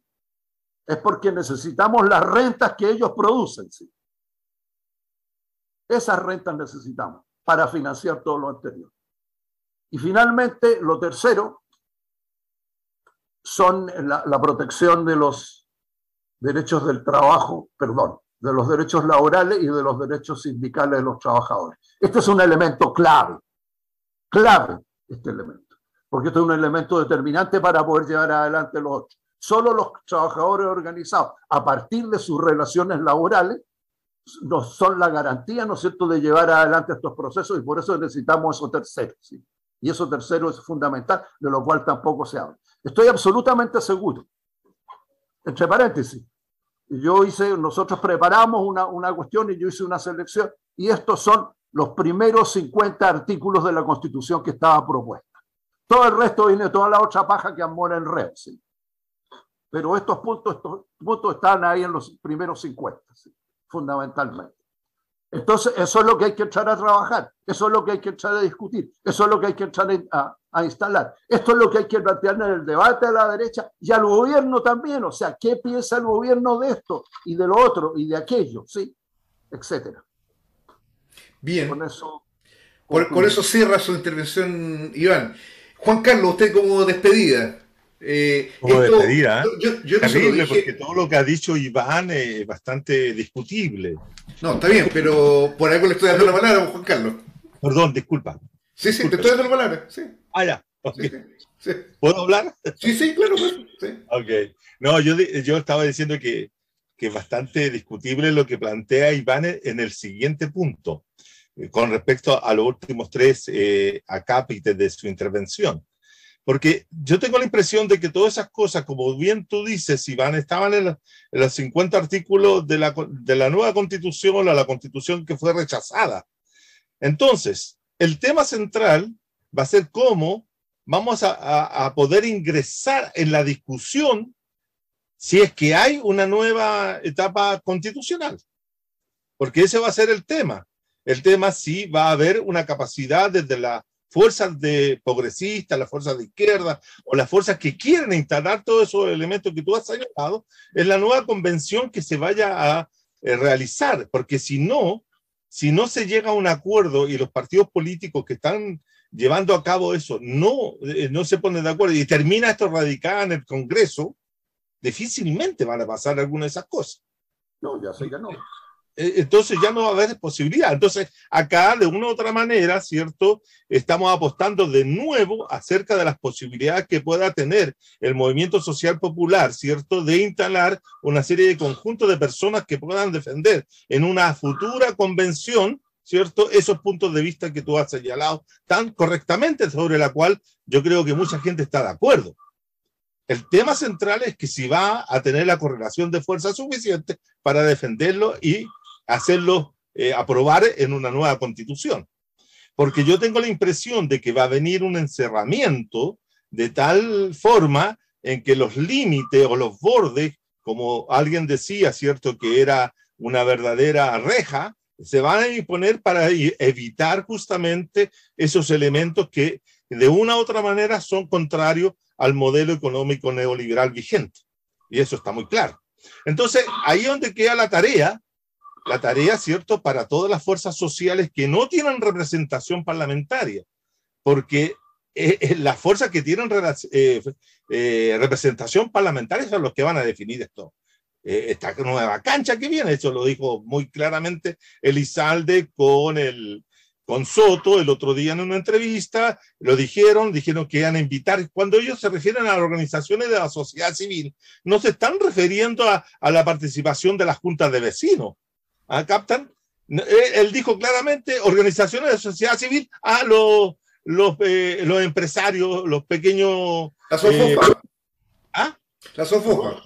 Es porque necesitamos las rentas que ellos producen, ¿sí? Esas rentas necesitamos para financiar todo lo anterior. Y finalmente, lo tercero son la protección de los derechos del trabajo, perdón, de los derechos laborales y de los derechos sindicales de los trabajadores. Este es un elemento clave este elemento, porque este es un elemento determinante para poder llevar adelante los otros. Solo los trabajadores organizados, a partir de sus relaciones laborales, son la garantía, ¿no es cierto?, de llevar adelante estos procesos, y por eso necesitamos eso tercero, ¿sí? Y eso tercero es fundamental, de lo cual tampoco se habla. Estoy absolutamente seguro, entre paréntesis, nosotros preparamos una cuestión y yo hice una selección, y estos son los primeros 50 artículos de la Constitución que estaba propuesta. Todo el resto viene toda la otra paja que amora en red, ¿sí? Pero estos puntos están ahí en los primeros 50, ¿sí? Fundamentalmente. Entonces, eso es lo que hay que echar a trabajar, eso es lo que hay que echar a discutir, eso es lo que hay que echar a instalar. Esto es lo que hay que plantear en el debate a la derecha y al gobierno también, o sea, ¿qué piensa el gobierno de esto y de lo otro y de aquello? ¿Sí? Etcétera. Bien. Con eso, con eso cierra su intervención, Iván. Juan Carlos, usted como despedida. Como despedida, yo terrible, porque todo lo que ha dicho Iván es bastante discutible. No, está bien, pero por algo le estoy dando la palabra a Juan Carlos. Perdón, disculpa. Sí, te estoy dando la palabra. Sí. Ah, ya. Okay. Sí. ¿Puedo hablar? Sí, claro. Sí. Ok. No, yo estaba diciendo que es bastante discutible lo que plantea Iván en el siguiente punto, con respecto a los últimos tres acápites de su intervención. Porque yo tengo la impresión de que todas esas cosas, como bien tú dices, Iván, estaban en los 50 artículos de la nueva Constitución, o la Constitución que fue rechazada. Entonces, el tema central va a ser cómo vamos a poder ingresar en la discusión si es que hay una nueva etapa constitucional. Porque ese va a ser el tema. El tema si va a haber una capacidad desde las fuerzas de progresistas, las fuerzas de izquierda o las fuerzas que quieren instalar todos esos elementos que tú has señalado en la nueva convención que se vaya a realizar. Porque si no se llega a un acuerdo y los partidos políticos que están llevando a cabo eso no se ponen de acuerdo y termina esto radicado en el Congreso, difícilmente van a pasar alguna de esas cosas. No, ya sé que no. Entonces ya no va a haber posibilidad. Entonces acá de una u otra manera, ¿cierto? Estamos apostando de nuevo acerca de las posibilidades que pueda tener el movimiento social popular, ¿cierto? De instalar una serie de conjuntos de personas que puedan defender en una futura convención, ¿cierto? Esos puntos de vista que tú has señalado tan correctamente, sobre la cual yo creo que mucha gente está de acuerdo. El tema central es que si va a tener la correlación de fuerza suficiente para defenderlo y hacerlo aprobar en una nueva constitución. Porque yo tengo la impresión de que va a venir un encerramiento de tal forma en que los límites o los bordes, como alguien decía, ¿cierto?, que era una verdadera reja, se van a imponer para evitar justamente esos elementos que de una u otra manera son contrarios al modelo económico neoliberal vigente. Y eso está muy claro. Entonces, ahí es donde queda la tarea, ¿cierto?, para todas las fuerzas sociales que no tienen representación parlamentaria, porque las fuerzas que tienen representación parlamentaria son los que van a definir esto. Esta nueva cancha que viene, eso lo dijo muy claramente Elizalde con Soto el otro día en una entrevista, lo dijeron que iban a invitar. Cuando ellos se refieren a las organizaciones de la sociedad civil, no se están refiriendo a la participación de las juntas de vecinos. ¿Captan? Él dijo claramente organizaciones de sociedad civil a los empresarios, los pequeños... La SOFOFA. La SOFOFA.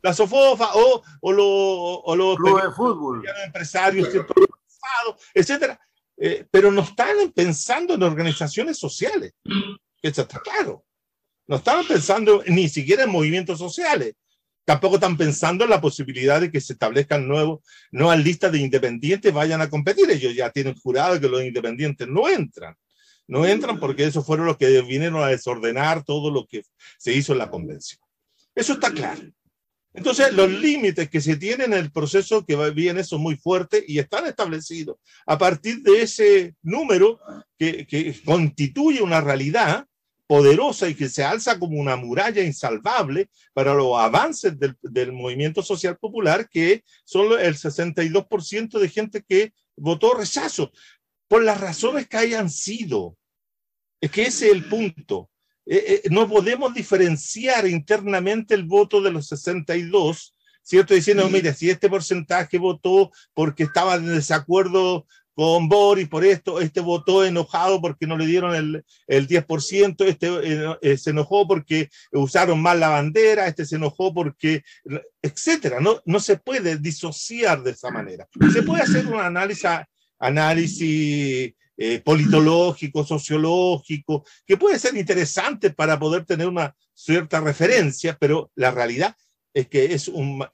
La SOFOFA o los clubes de fútbol, empresarios, etcétera. pero no están pensando en organizaciones sociales, eso está claro. No estaban pensando ni siquiera en movimientos sociales. Tampoco están pensando en la posibilidad de que se establezcan nuevas listas de independientes vayan a competir. Ellos ya tienen jurado que los independientes no entran. No entran porque esos fueron los que vinieron a desordenar todo lo que se hizo en la convención. Eso está claro. Entonces, los límites que se tienen en el proceso que viene son muy fuertes y están establecidos a partir de ese número que constituye una realidad poderosa y que se alza como una muralla insalvable para los avances del movimiento social popular, que son el 62% de gente que votó rechazo, por las razones que hayan sido. Es que ese es el punto. No podemos diferenciar internamente el voto de los 62, ¿cierto? Diciendo, mire, si este porcentaje votó porque estaba en desacuerdo con Boris por esto, este votó enojado porque no le dieron el 10%, este se enojó porque usaron mal la bandera, este se enojó porque, etcétera. No se puede disociar de esa manera. Se puede hacer un análisis politológico, sociológico, que puede ser interesante para poder tener una cierta referencia, pero la realidad es que es un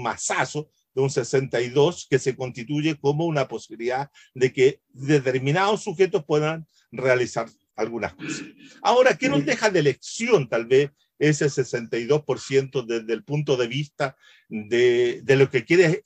masazo de un 62 que se constituye como una posibilidad de que determinados sujetos puedan realizar algunas cosas. Ahora, ¿qué nos deja de lección tal vez ese 62% desde el punto de vista de lo que quiere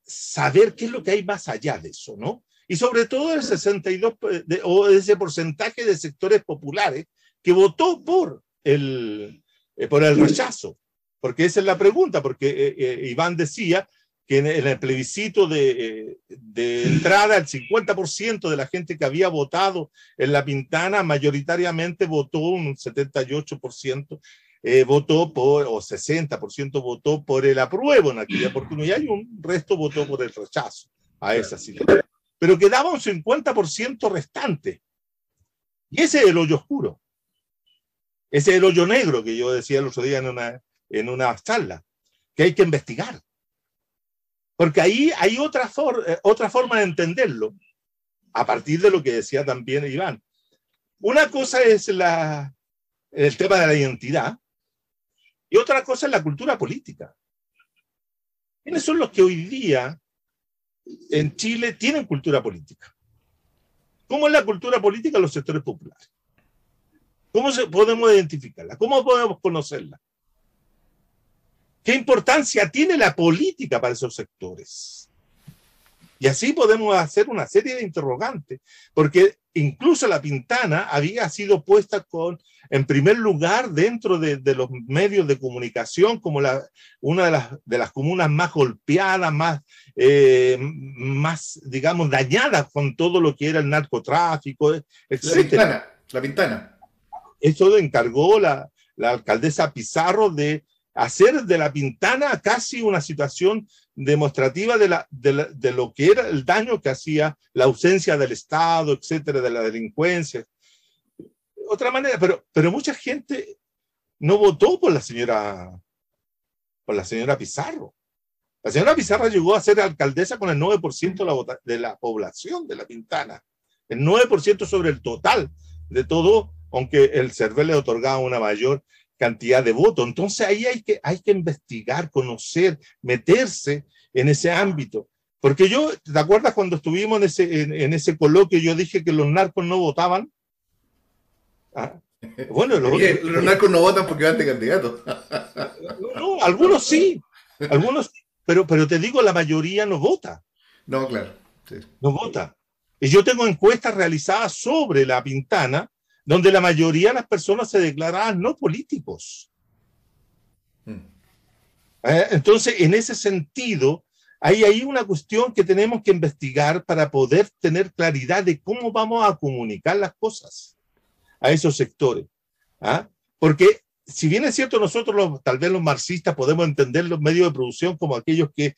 saber qué es lo que hay más allá de eso, ¿no? Y sobre todo el 62, o ese porcentaje de sectores populares que votó por el rechazo. Porque esa es la pregunta, porque Iván decía que en el plebiscito de entrada, el 50% de la gente que había votado en La Pintana mayoritariamente votó, un 78% votó por, o 60% votó por el apruebo en aquella oportunidad, y un resto votó por el rechazo a esa situación. Pero quedaba un 50% restante. Y ese es el hoyo oscuro. Ese es el hoyo negro que yo decía el otro día en una charla, que hay que investigar. Porque ahí hay otra forma de entenderlo, a partir de lo que decía también Iván. Una cosa es el tema de la identidad, y otra cosa es la cultura política. ¿Quiénes son los que hoy día en Chile tienen cultura política? ¿Cómo es la cultura política de los sectores populares? ¿Cómo podemos identificarla? ¿Cómo podemos conocerla? ¿Qué importancia tiene la política para esos sectores? Y así podemos hacer una serie de interrogantes, porque incluso La Pintana había sido puesta en primer lugar dentro de los medios de comunicación como una de las comunas más golpeadas, más, digamos, dañadas con todo lo que era el narcotráfico, etc. La Pintana. Eso encargó la alcaldesa Pizarro de hacer de La Pintana casi una situación demostrativa de lo que era el daño que hacía la ausencia del Estado, etcétera, de la delincuencia. Otra manera, pero mucha gente no votó por la señora Pizarro. La señora Pizarro llegó a ser alcaldesa con el 9% de la población de La Pintana. El 9% sobre el total de todo, aunque el CERVEL le otorgaba una mayor cantidad de votos. Entonces ahí hay que investigar, conocer, meterse en ese ámbito. Porque ¿te acuerdas cuando estuvimos en ese coloquio, yo dije que los narcos no votaban? Bueno, los narcos no votan porque van de candidatos. No, algunos sí, pero te digo, la mayoría no vota. No, claro. Sí. No vota. Y yo tengo encuestas realizadas sobre La Pintana, donde la mayoría de las personas se declaraban no políticos. Entonces, en ese sentido, hay una cuestión que tenemos que investigar para poder tener claridad de cómo vamos a comunicar las cosas a esos sectores. Porque, si bien es cierto, nosotros tal vez los marxistas podemos entender los medios de producción como aquellos que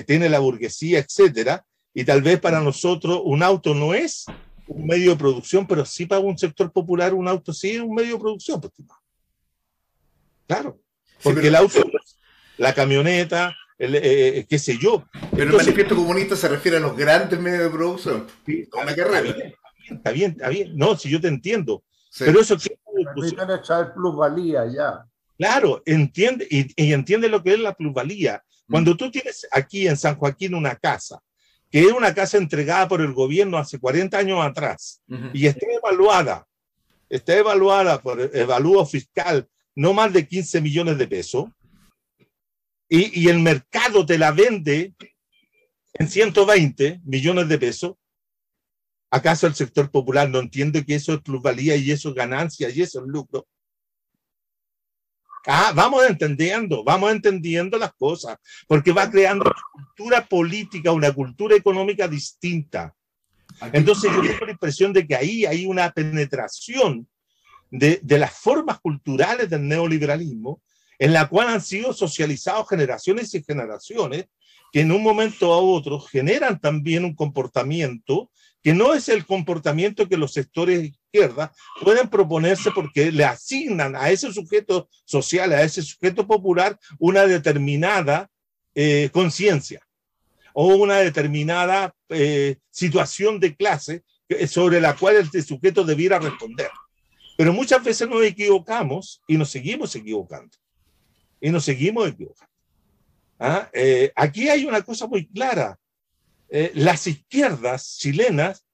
tiene la burguesía, etcétera, y tal vez para nosotros un auto no es un medio de producción, pero sí para un sector popular un auto sí es un medio de producción. Pues, claro, porque sí, el auto, la camioneta, qué sé yo. Pero entonces, el manifiesto comunista se refiere a los grandes medios de producción. Sí, una carrera. Está bien. No, si yo te entiendo. Sí. Pero eso que permiten echar plusvalía ya. Claro, entiende, y entiende lo que es la plusvalía. Cuando tú tienes aquí en San Joaquín una casa, que es una casa entregada por el gobierno hace 40 años atrás, y está evaluada por evalúo fiscal no más de 15 millones de pesos, y el mercado te la vende en 120 millones de pesos, ¿acaso el sector popular no entiende que eso es plusvalía y eso es ganancia y eso es lucro? Vamos entendiendo las cosas, porque va creando una cultura política, una cultura económica distinta. Entonces yo tengo la impresión de que ahí hay una penetración de las formas culturales del neoliberalismo, en la cual han sido socializados generaciones y generaciones, que en un momento a otro generan también un comportamiento que no es el comportamiento que los sectores de izquierda pueden proponerse, porque le asignan a ese sujeto social, a ese sujeto popular, una determinada conciencia o una determinada situación de clase sobre la cual el sujeto debiera responder. Pero muchas veces nos equivocamos y nos seguimos equivocando. Aquí hay una cosa muy clara. Las izquierdas chilenas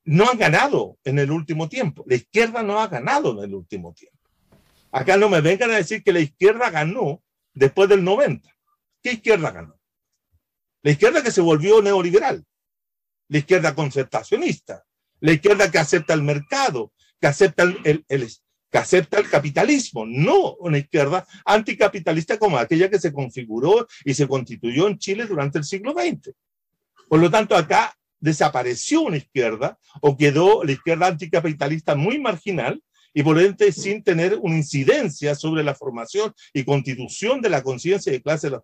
no han ganado en el último tiempo. La izquierda no ha ganado en el último tiempo. Acá no me vengan a decir que la izquierda ganó después del 90. ¿Qué izquierda ganó? La izquierda que se volvió neoliberal, la izquierda concertacionista, la izquierda que acepta el mercado, que acepta el capitalismo, no una izquierda anticapitalista como aquella que se configuró y se constituyó en Chile durante el siglo XX. Por lo tanto, acá desapareció una izquierda o quedó la izquierda anticapitalista muy marginal y por ende sin tener una incidencia sobre la formación y constitución de la conciencia de clase de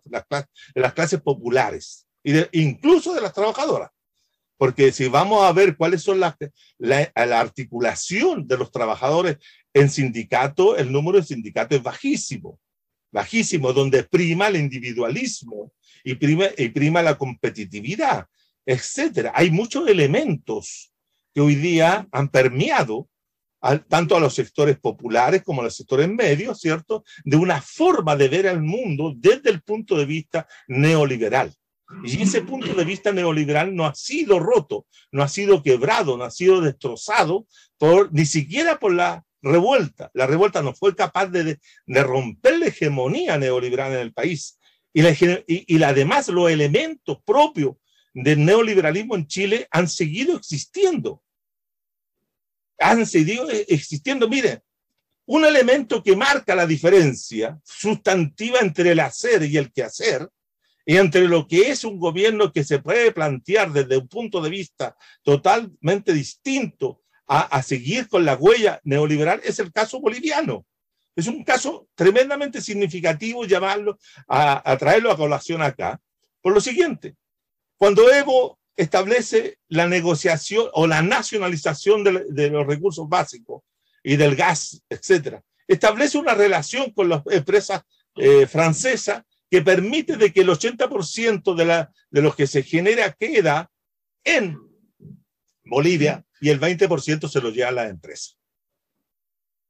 las clases populares, incluso de las trabajadoras. Porque si vamos a ver cuáles son la articulación de los trabajadores en sindicato, el número de sindicatos es bajísimo, donde prima el individualismo y prima la competitividad, etcétera. Hay muchos elementos que hoy día han permeado tanto a los sectores populares como a los sectores medios, ¿cierto?, de una forma de ver el mundo desde el punto de vista neoliberal. Y ese punto de vista neoliberal no ha sido roto, no ha sido quebrado, no ha sido destrozado ni siquiera por la revuelta. La revuelta no fue capaz de romper la hegemonía neoliberal en el país. Y además los elementos propios del neoliberalismo en Chile han seguido existiendo. Miren, un elemento que marca la diferencia sustantiva entre el hacer y el quehacer, y entre lo que es un gobierno que se puede plantear desde un punto de vista totalmente distinto a seguir con la huella neoliberal, es el caso boliviano. Es un caso tremendamente significativo llamarlo, a traerlo a colación acá, por lo siguiente: cuando Evo establece la negociación o la nacionalización de los recursos básicos y del gas, etcétera, establece una relación con las empresas francesas que permite de que el 80% de lo que se genera queda en Bolivia y el 20% se lo lleva a la empresa.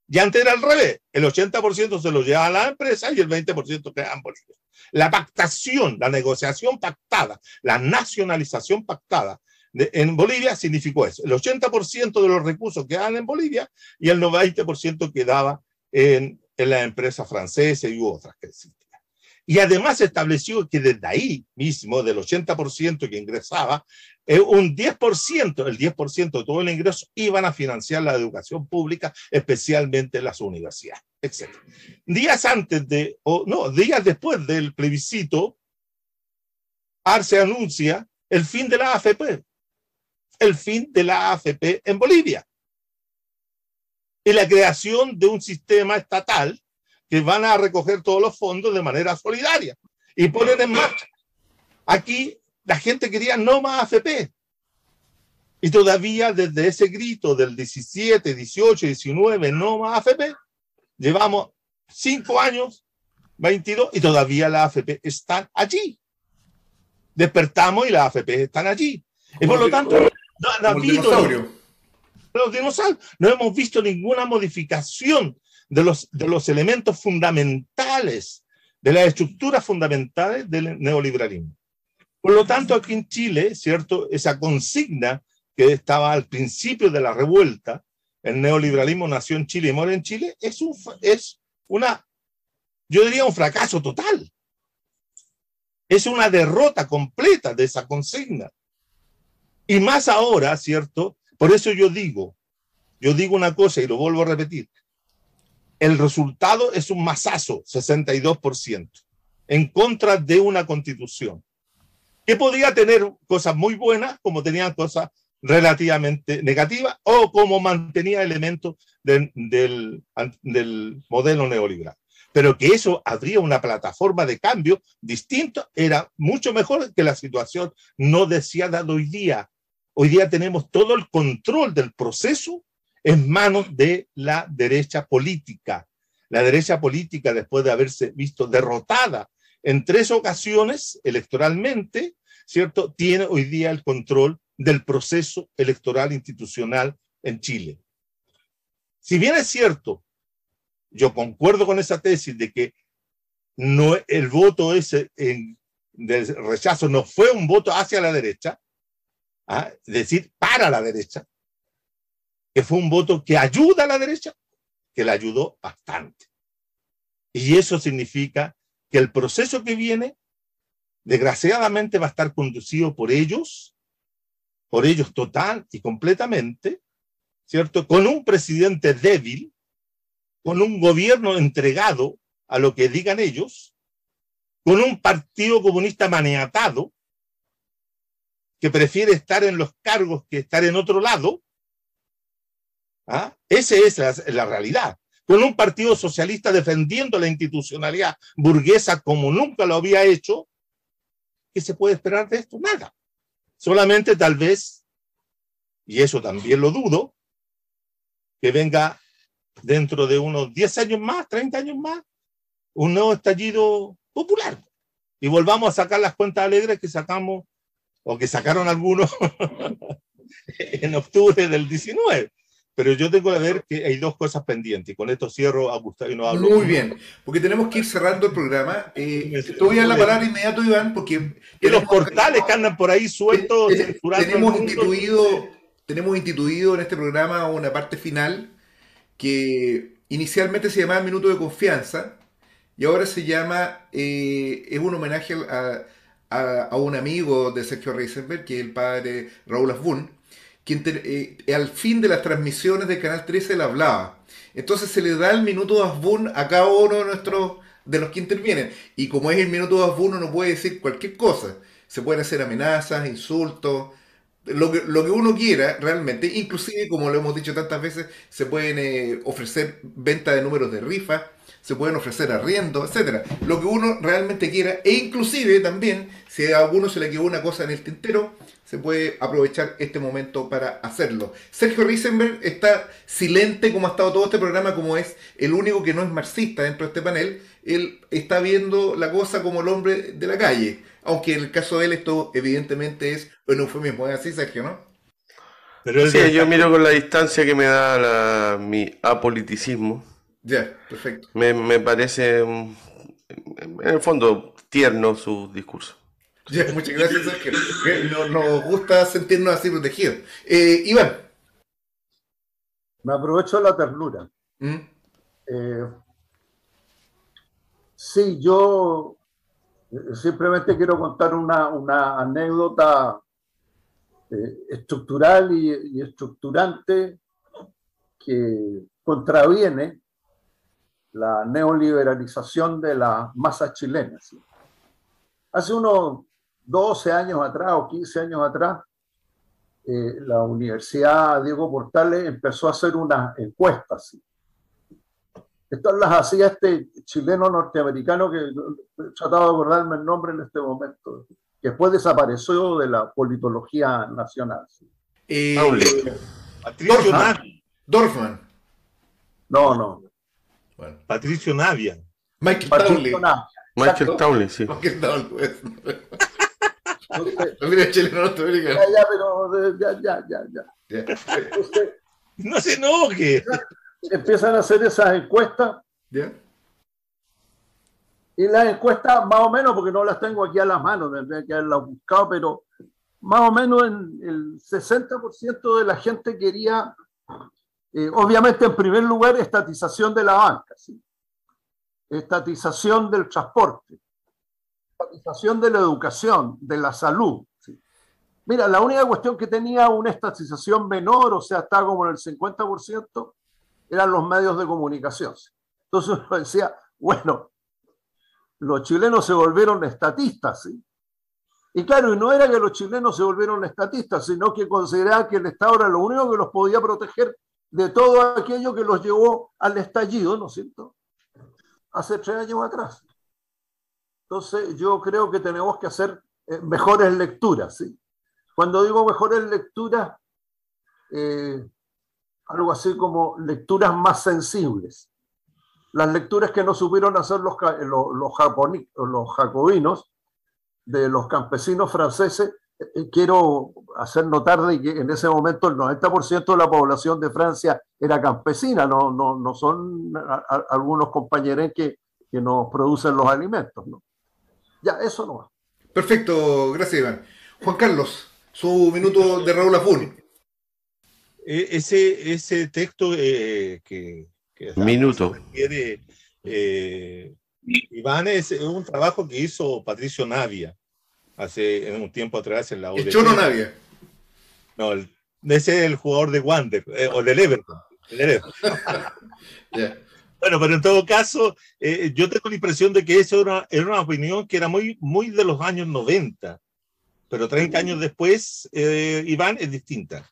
Y antes era al revés, el 80% se lo lleva a la empresa y el 20% queda en Bolivia. La pactación, la negociación pactada, la nacionalización pactada en Bolivia significó eso. El 80% de los recursos quedaban en Bolivia y el 90% quedaba en la empresa francesa y otras que existían. Y además se estableció que desde ahí mismo, del 80% que ingresaba, un 10%, el 10% de todo el ingreso iban a financiar la educación pública, especialmente las universidades, etc. Días después del plebiscito, Arce anuncia el fin de la AFP, en Bolivia, y la creación de un sistema estatal que van a recoger todos los fondos de manera solidaria y poner en marcha. Aquí la gente quería no más AFP. Y todavía desde ese grito del 17, 18, 19, no más AFP, llevamos 5 años 22 y todavía las AFP están allí. Despertamos y las AFP están allí. Y por lo tanto, no ha habido los dinosaurios. No hemos visto ninguna modificación de los elementos fundamentales, de las estructuras fundamentales del neoliberalismo. Por lo tanto, aquí en Chile, ¿cierto? Esa consigna que estaba al principio de la revuelta, el neoliberalismo nació en Chile y muere en Chile, yo diría un fracaso total. Es una derrota completa de esa consigna. Y más ahora, ¿cierto? Por eso yo digo una cosa y lo vuelvo a repetir. El resultado es un masazo, 62%, en contra de una constitución que podía tener cosas muy buenas, como tenía cosas relativamente negativas, o como mantenía elementos del modelo neoliberal. Pero que eso habría una plataforma de cambio distinta, era mucho mejor que la situación no deseada de hoy día. Hoy día tenemos todo el control del proceso en manos de la derecha política. La derecha política, después de haberse visto derrotada en 3 ocasiones electoralmente, ¿cierto?, tiene hoy día el control del proceso electoral institucional en Chile. Si bien es cierto, yo concuerdo con esa tesis de que no, el voto ese del rechazo no fue un voto hacia la derecha, es decir, para la derecha, que fue un voto que ayuda a la derecha, que la ayudó bastante. Y eso significa que el proceso que viene, desgraciadamente, va a estar conducido por ellos total y completamente, ¿cierto? Con un presidente débil, con un gobierno entregado a lo que digan ellos, con un partido comunista maniatado, que prefiere estar en los cargos que estar en otro lado. Esa es la realidad. Con un partido socialista defendiendo la institucionalidad burguesa como nunca lo había hecho. ¿Qué se puede esperar de esto? Nada. Solamente tal vez, y eso también lo dudo, que venga dentro de unos 10 años más, 30 años más, un nuevo estallido popular. Y volvamos a sacar las cuentas alegres que sacamos, o que sacaron algunos en octubre del 19. Pero yo tengo que ver que hay 2 cosas pendientes. Y con esto cierro, a Gustavo, y no hablo. Muy bien, porque tenemos que ir cerrando el programa. Te voy a dar la palabra inmediato, Iván, porque... Y los portales que andan por ahí sueltos, tenemos instituido en este programa una parte final que inicialmente se llamaba Minuto de Confianza y ahora se llama, es un homenaje a un amigo de Sergio Reisenberg, que es el padre Raúl Asbun, quien al fin de las transmisiones de Canal 13 le hablaba. Entonces se le da el minuto de Asbun a cada uno de los que intervienen. Y como es el minuto de Asbun, uno puede decir cualquier cosa. Se pueden hacer amenazas, insultos, lo que uno quiera realmente. Inclusive, como lo hemos dicho tantas veces, se pueden ofrecer venta de números de rifa, se pueden ofrecer arriendo, etcétera. Lo que uno realmente quiera. E inclusive también, si a alguno se le quedó una cosa en el tintero, se puede aprovechar este momento para hacerlo. Sergio Reisenberg está silente como ha estado todo este programa, como es el único que no es marxista dentro de este panel. Él está viendo la cosa como el hombre de la calle, aunque en el caso de él esto evidentemente es un eufemismo. ¿Es así, Sergio, no? Pero sí, yo miro con la distancia que me da mi apoliticismo. Ya, perfecto. Me parece, en el fondo, tierno su discurso. Ya, muchas gracias, Sergio. Nos gusta sentirnos así protegidos. Iván. Me aprovecho de la ternura. Sí, yo simplemente quiero contar una anécdota estructural y estructurante que contraviene la neoliberalización de las masas chilenas. Hace unos 12 años atrás o 15 años atrás, la Universidad Diego Portales empezó a hacer unas encuestas. Estas las hacía este chileno norteamericano que he tratado de acordarme el nombre en este momento, que después desapareció de la politología nacional. Dorfman. No. Bueno. Patricio Navia. Michael Patricio Townley. Navia. Michael Exacto. Townley, sí. Michael Townley. Entonces, Mira, chileno norteamericano. pero ya. Ya. Entonces, No se enoje. empiezan a hacer esas encuestas, ¿Ya? y las encuestas, más o menos, porque no las tengo aquí a las manos, tendría que haberlas buscado, pero más o menos el 60% de la gente quería, obviamente, en primer lugar, estatización de la banca, ¿sí? Estatización del transporte, estatización de la educación, de la salud. ¿Sí? Mira, la única cuestión que tenía una estatización menor, o sea, estaba como en el 50%, eran los medios de comunicación. Entonces uno decía, bueno, los chilenos se volvieron estatistas, ¿sí? Y claro, y no era que los chilenos se volvieron estatistas, sino que consideraban que el Estado era lo único que los podía proteger de todo aquello que los llevó al estallido, ¿no es cierto?, hace 3 años atrás. Entonces yo creo que tenemos que hacer mejores lecturas, ¿sí? Cuando digo mejores lecturas, algo así como lecturas más sensibles. Las lecturas que no supieron hacer los jacobinos, de los campesinos franceses, quiero hacer notar de que en ese momento el 90% de la población de Francia era campesina, no son algunos compañeros que nos producen los alimentos, ¿no? Ya, eso no va. Perfecto, gracias, Iván. Juan Carlos, su minuto de Raúl Afún. Ese texto que Minuto. requiere Iván es un trabajo que hizo Patricio Navia hace un tiempo atrás en la UDG. El Chono Navia. No, ese es el jugador de Wander, o del Everton. Yeah. Bueno, pero en todo caso, yo tengo la impresión de que eso era una opinión que era muy, muy de los años 90, pero 30 años después, Iván, es distinta.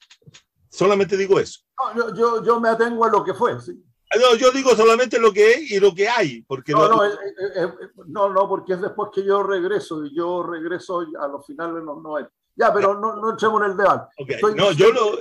Solamente digo eso. No, yo me atengo a lo que fue, ¿sí? No, yo digo solamente lo que es y lo que hay. Porque no, porque es después que yo regreso, y yo regreso a los finales de los 90. Ya, pero no entremos en el debate. Okay. No,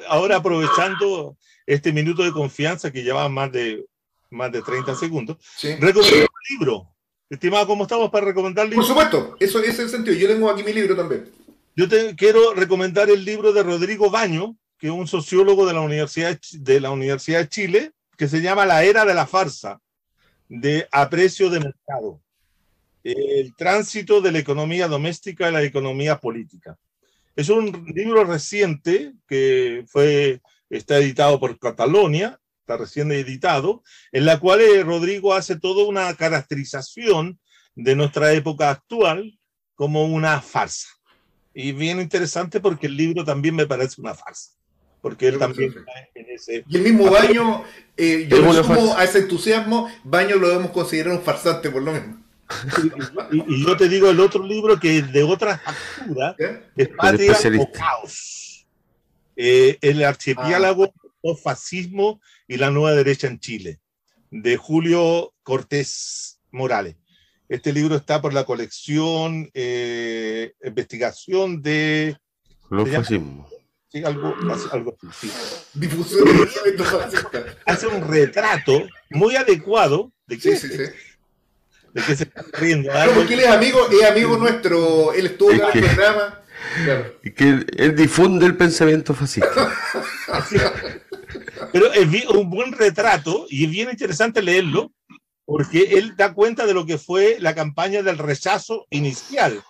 ahora aprovechando este minuto de confianza que lleva más de 30 segundos, sí, recomiendo un libro. Estimado, ¿cómo estamos para recomendar libros? Por supuesto, eso es el sentido. Yo tengo aquí mi libro también. Yo quiero recomendar el libro de Rodrigo Baño, que es un sociólogo de la Universidad de Chile, que se llama La Era de la Farsa, de Aprecio de Mercado. El tránsito de la economía doméstica a la economía política. Es un libro reciente que está editado por Catalonia, está recién editado, en la cual Rodrigo hace toda una caracterización de nuestra época actual como una farsa. Y bien interesante porque el libro también me parece una farsa. Porque él también está en ese... Y el mismo Baño, yo me sumo a ese entusiasmo, Baño lo debemos considerar un farsante por lo menos. Y yo te digo el otro libro que es de otra factura, es Patria o Caos. El archipiélago, el fascismo y la nueva derecha en Chile, de Julio Cortés Morales. Este libro está por la colección Investigación de... Los fascismos. Sí, algo sí. Difusión de pensamiento fascista. Hace un retrato muy adecuado de que, sí. De que se está riendo. No, porque él es amigo nuestro, él estuvo en el programa. Claro. Y que él difunde el pensamiento fascista. Pero es un buen retrato y es bien interesante leerlo porque él da cuenta de lo que fue la campaña del rechazo inicial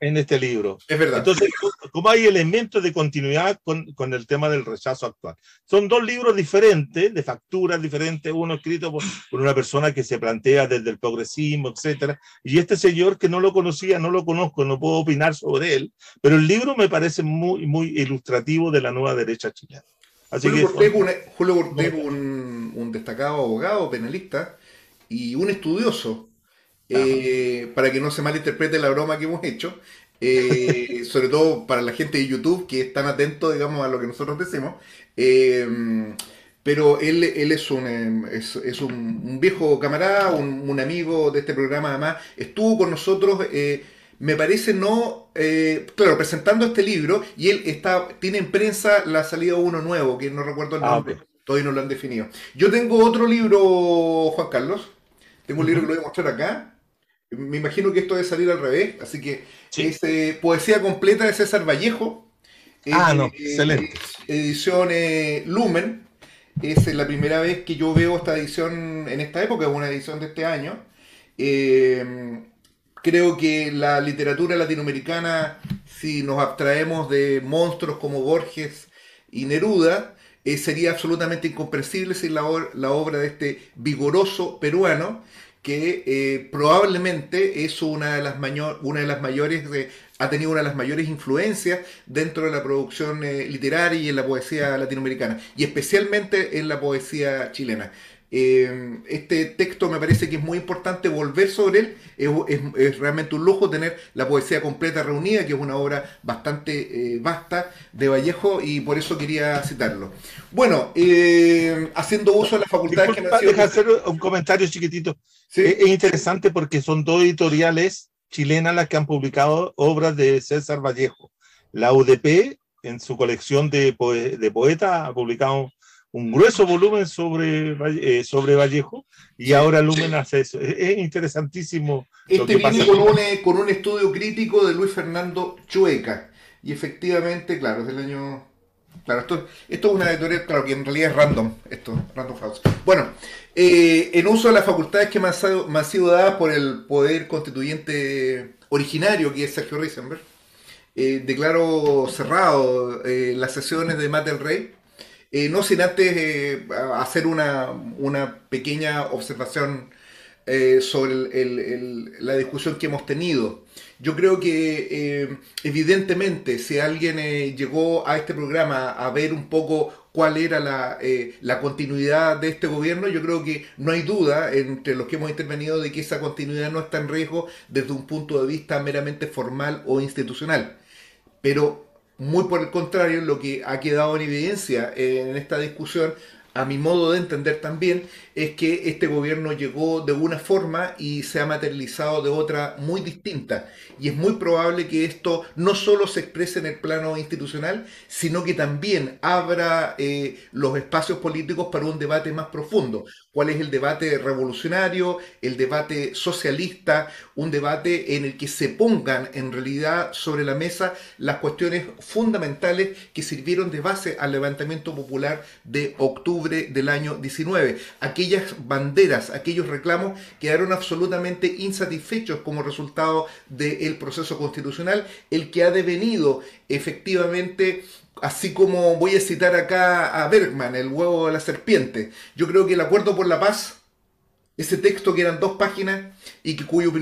en este libro. Es verdad. Entonces, como hay elementos de continuidad con el tema del rechazo actual. Son dos libros diferentes, de facturas diferentes, uno escrito por una persona que se plantea desde el progresismo, etcétera, y este señor que no lo conocía, no lo conozco, no puedo opinar sobre él, pero el libro me parece muy, muy ilustrativo de la nueva derecha chilena. Así Julio Cortés, un destacado abogado, penalista, y un estudioso. Para que no se malinterprete la broma que hemos hecho, sobre todo para la gente de YouTube que están atentos, digamos, a lo que nosotros decimos, pero él es un viejo camarada, un amigo de este programa. Además estuvo con nosotros, me parece, claro, presentando este libro, y él tiene en prensa la salida uno nuevo, que no recuerdo el nombre, todavía no lo han definido. Yo tengo otro libro, Juan Carlos, Tengo un libro que lo voy a mostrar acá. Me imagino que esto debe salir al revés, así que Sí. es Poesía completa de César Vallejo, Ah, no, es excelente. edición Lumen. Es la primera vez que yo veo esta edición en esta época, es una edición de este año. Eh, Creo que la literatura latinoamericana, si nos abstraemos de monstruos como Borges y Neruda, sería absolutamente incomprensible sin la obra de este vigoroso peruano que probablemente es una de las mayores, ha tenido una de las mayores influencias dentro de la producción literaria y en la poesía latinoamericana, y especialmente en la poesía chilena. Este texto me parece que es muy importante volver sobre él. Es realmente un lujo tener la poesía completa reunida, que es una obra bastante vasta de Vallejo, y por eso quería citarlo. Bueno, haciendo uso de las facultades que me han Disculpa, sido... deja hacer un comentario chiquitito. Sí, Es interesante porque son dos editoriales chilenas las que han publicado obras de César Vallejo. La UDP, en su colección de poetas, ha publicado un grueso volumen sobre Vallejo, y sí. ahora Lumen hace eso. Es interesantísimo lo Este que pasa viene con... con un estudio crítico de Luis Fernando Chueca. Y efectivamente, claro, es del año... Claro, esto es una editorial, claro, que en realidad es random, esto, Random House. Bueno, en uso de las facultades que me han sido dadas por el poder constituyente originario, que es Sergio Risenberg, declaro cerrado las sesiones de Mate del Rey, no sin antes hacer una pequeña observación sobre la discusión que hemos tenido. Yo creo que evidentemente si alguien llegó a este programa a ver un poco cuál era la continuidad de este gobierno, yo creo que no hay duda entre los que hemos intervenido de que esa continuidad no está en riesgo desde un punto de vista meramente formal o institucional. Pero muy por el contrario, lo que ha quedado en evidencia en esta discusión, a mi modo de entender también, es que este gobierno llegó de una forma y se ha materializado de otra muy distinta. Y es muy probable que esto no solo se exprese en el plano institucional, sino que también abra los espacios políticos para un debate más profundo. ¿Cuál es el debate revolucionario, el debate socialista, un debate en el que se pongan en realidad sobre la mesa las cuestiones fundamentales que sirvieron de base al levantamiento popular de octubre del año 19? Aquellas banderas, aquellos reclamos quedaron absolutamente insatisfechos como resultado del proceso constitucional, el que ha devenido efectivamente, así como voy a citar acá a Bergman, el huevo de la serpiente. Yo creo que el acuerdo por la paz, ese texto que eran 2 páginas y que cuyo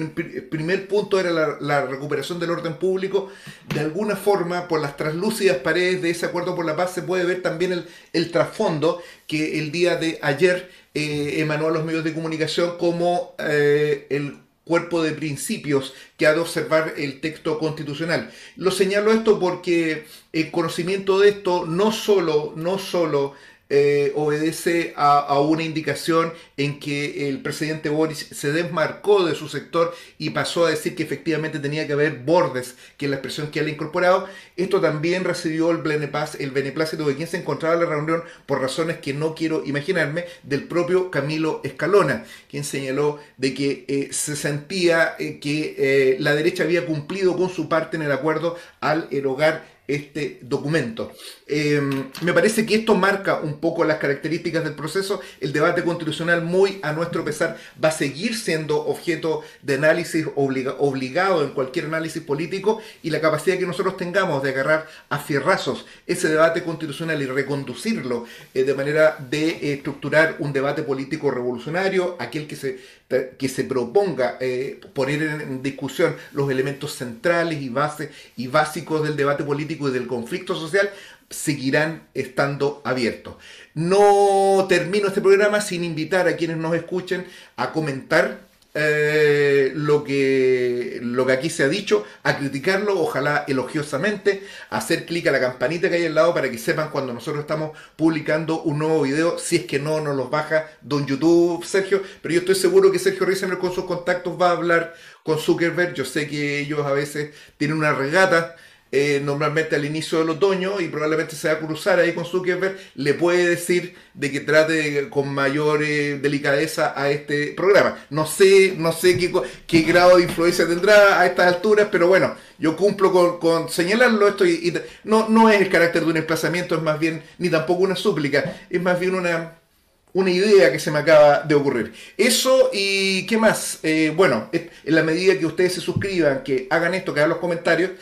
primer punto era la recuperación del orden público, de alguna forma, por las translúcidas paredes de ese acuerdo por la paz, se puede ver también el trasfondo que el día de ayer emanó a los medios de comunicación como el cuerpo de principios que ha de observar el texto constitucional. Lo señalo esto porque el conocimiento de esto no solo obedece a una indicación en que el presidente Boris se desmarcó de su sector y pasó a decir que efectivamente tenía que haber bordes, que es la expresión que él ha incorporado. Esto también recibió el beneplácito de quien se encontraba en la reunión, por razones que no quiero imaginarme, del propio Camilo Escalona, quien señaló de que se sentía que la derecha había cumplido con su parte en el acuerdo al erogar este documento. Me parece que esto marca un poco las características del proceso. El debate constitucional, muy a nuestro pesar, va a seguir siendo objeto de análisis obligado en cualquier análisis político, y la capacidad que nosotros tengamos de agarrar a fierrazos ese debate constitucional y reconducirlo de manera de estructurar un debate político revolucionario, aquel que se proponga poner en discusión los elementos centrales y básicos del debate político y del conflicto social, seguirán estando abiertos. No termino este programa sin invitar a quienes nos escuchen a comentar lo que aquí se ha dicho, a criticarlo, ojalá elogiosamente, a hacer clic a la campanita que hay al lado para que sepan cuando nosotros estamos publicando un nuevo video, si es que no nos los baja don YouTube, Sergio, pero yo estoy seguro que Sergio Risener con sus contactos va a hablar con Zuckerberg. Yo sé que ellos a veces tienen una regata normalmente al inicio del otoño, y probablemente se va a cruzar ahí con Zuckerberg, le puede decir de que trate con mayor delicadeza a este programa. No sé qué grado de influencia tendrá a estas alturas, pero bueno, yo cumplo con señalarlo esto, y no es el carácter de un emplazamiento, es más bien, ni tampoco una súplica, es más bien una idea que se me acaba de ocurrir. Eso, y ¿qué más? Bueno, en la medida que ustedes se suscriban, que hagan esto, que hagan los comentarios,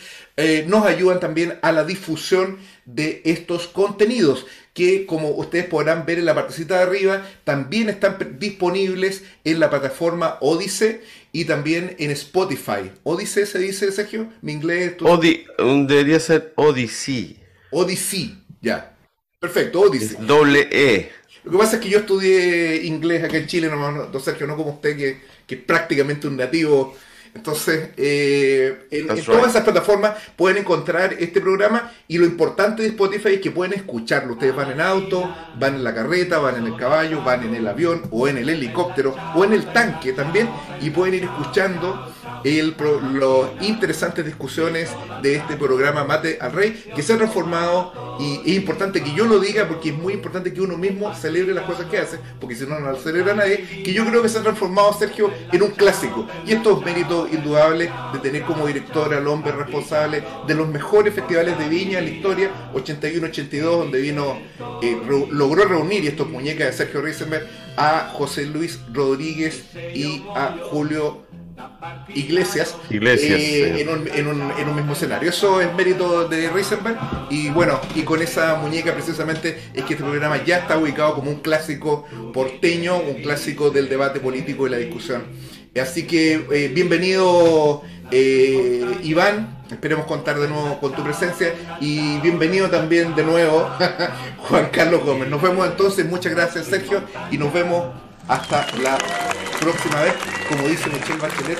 nos ayudan también a la difusión de estos contenidos, que como ustedes podrán ver en la partecita de arriba, también están disponibles en la plataforma Odysee y también en Spotify. ¿Odysee se dice, Sergio? Mi inglés... Debería ser Odyssey. Odysee, ya. Perfecto, Odysee. Es doble E. Lo que pasa es que yo estudié inglés acá en Chile, no, Sergio, no como usted, que es prácticamente un nativo. Entonces, en todas esas plataformas pueden encontrar este programa, y lo importante de Spotify es que pueden escucharlo. Ustedes van en auto, van en la carreta, van en el caballo, van en el avión o en el helicóptero o en el tanque también, y pueden ir escuchando las interesantes discusiones de este programa Mate al Rey, que se ha transformado, y es importante que yo lo diga porque es muy importante que uno mismo celebre las cosas que hace, porque si no, no lo celebra nadie, que yo creo que se ha transformado, Sergio, en un clásico, y esto es mérito indudable de tener como director al hombre responsable de los mejores festivales de viña en la historia, 81-82, donde logró reunir, y esto es muñeca de Sergio Risenberg, a José Luis Rodríguez y a Julio Iglesias, en un mismo escenario. Eso es mérito de Risenberg, y bueno, y con esa muñeca precisamente es que este programa ya está ubicado como un clásico porteño, un clásico del debate político y la discusión. Así que bienvenido, Iván, esperemos contar de nuevo con tu presencia, y bienvenido también de nuevo Juan Carlos Gómez. Nos vemos entonces, muchas gracias, Sergio, y nos vemos hasta la próxima vez, como dice Michelle Bachelet,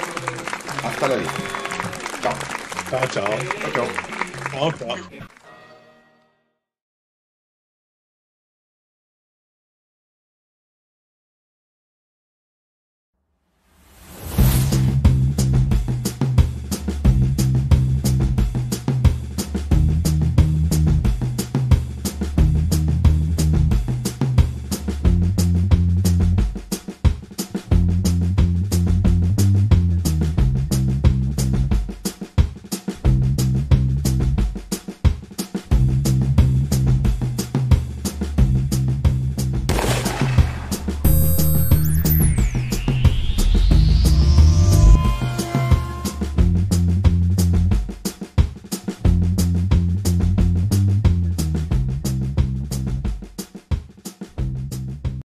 hasta la vida. Chao. Chao, chao. Chao. Chao, chao.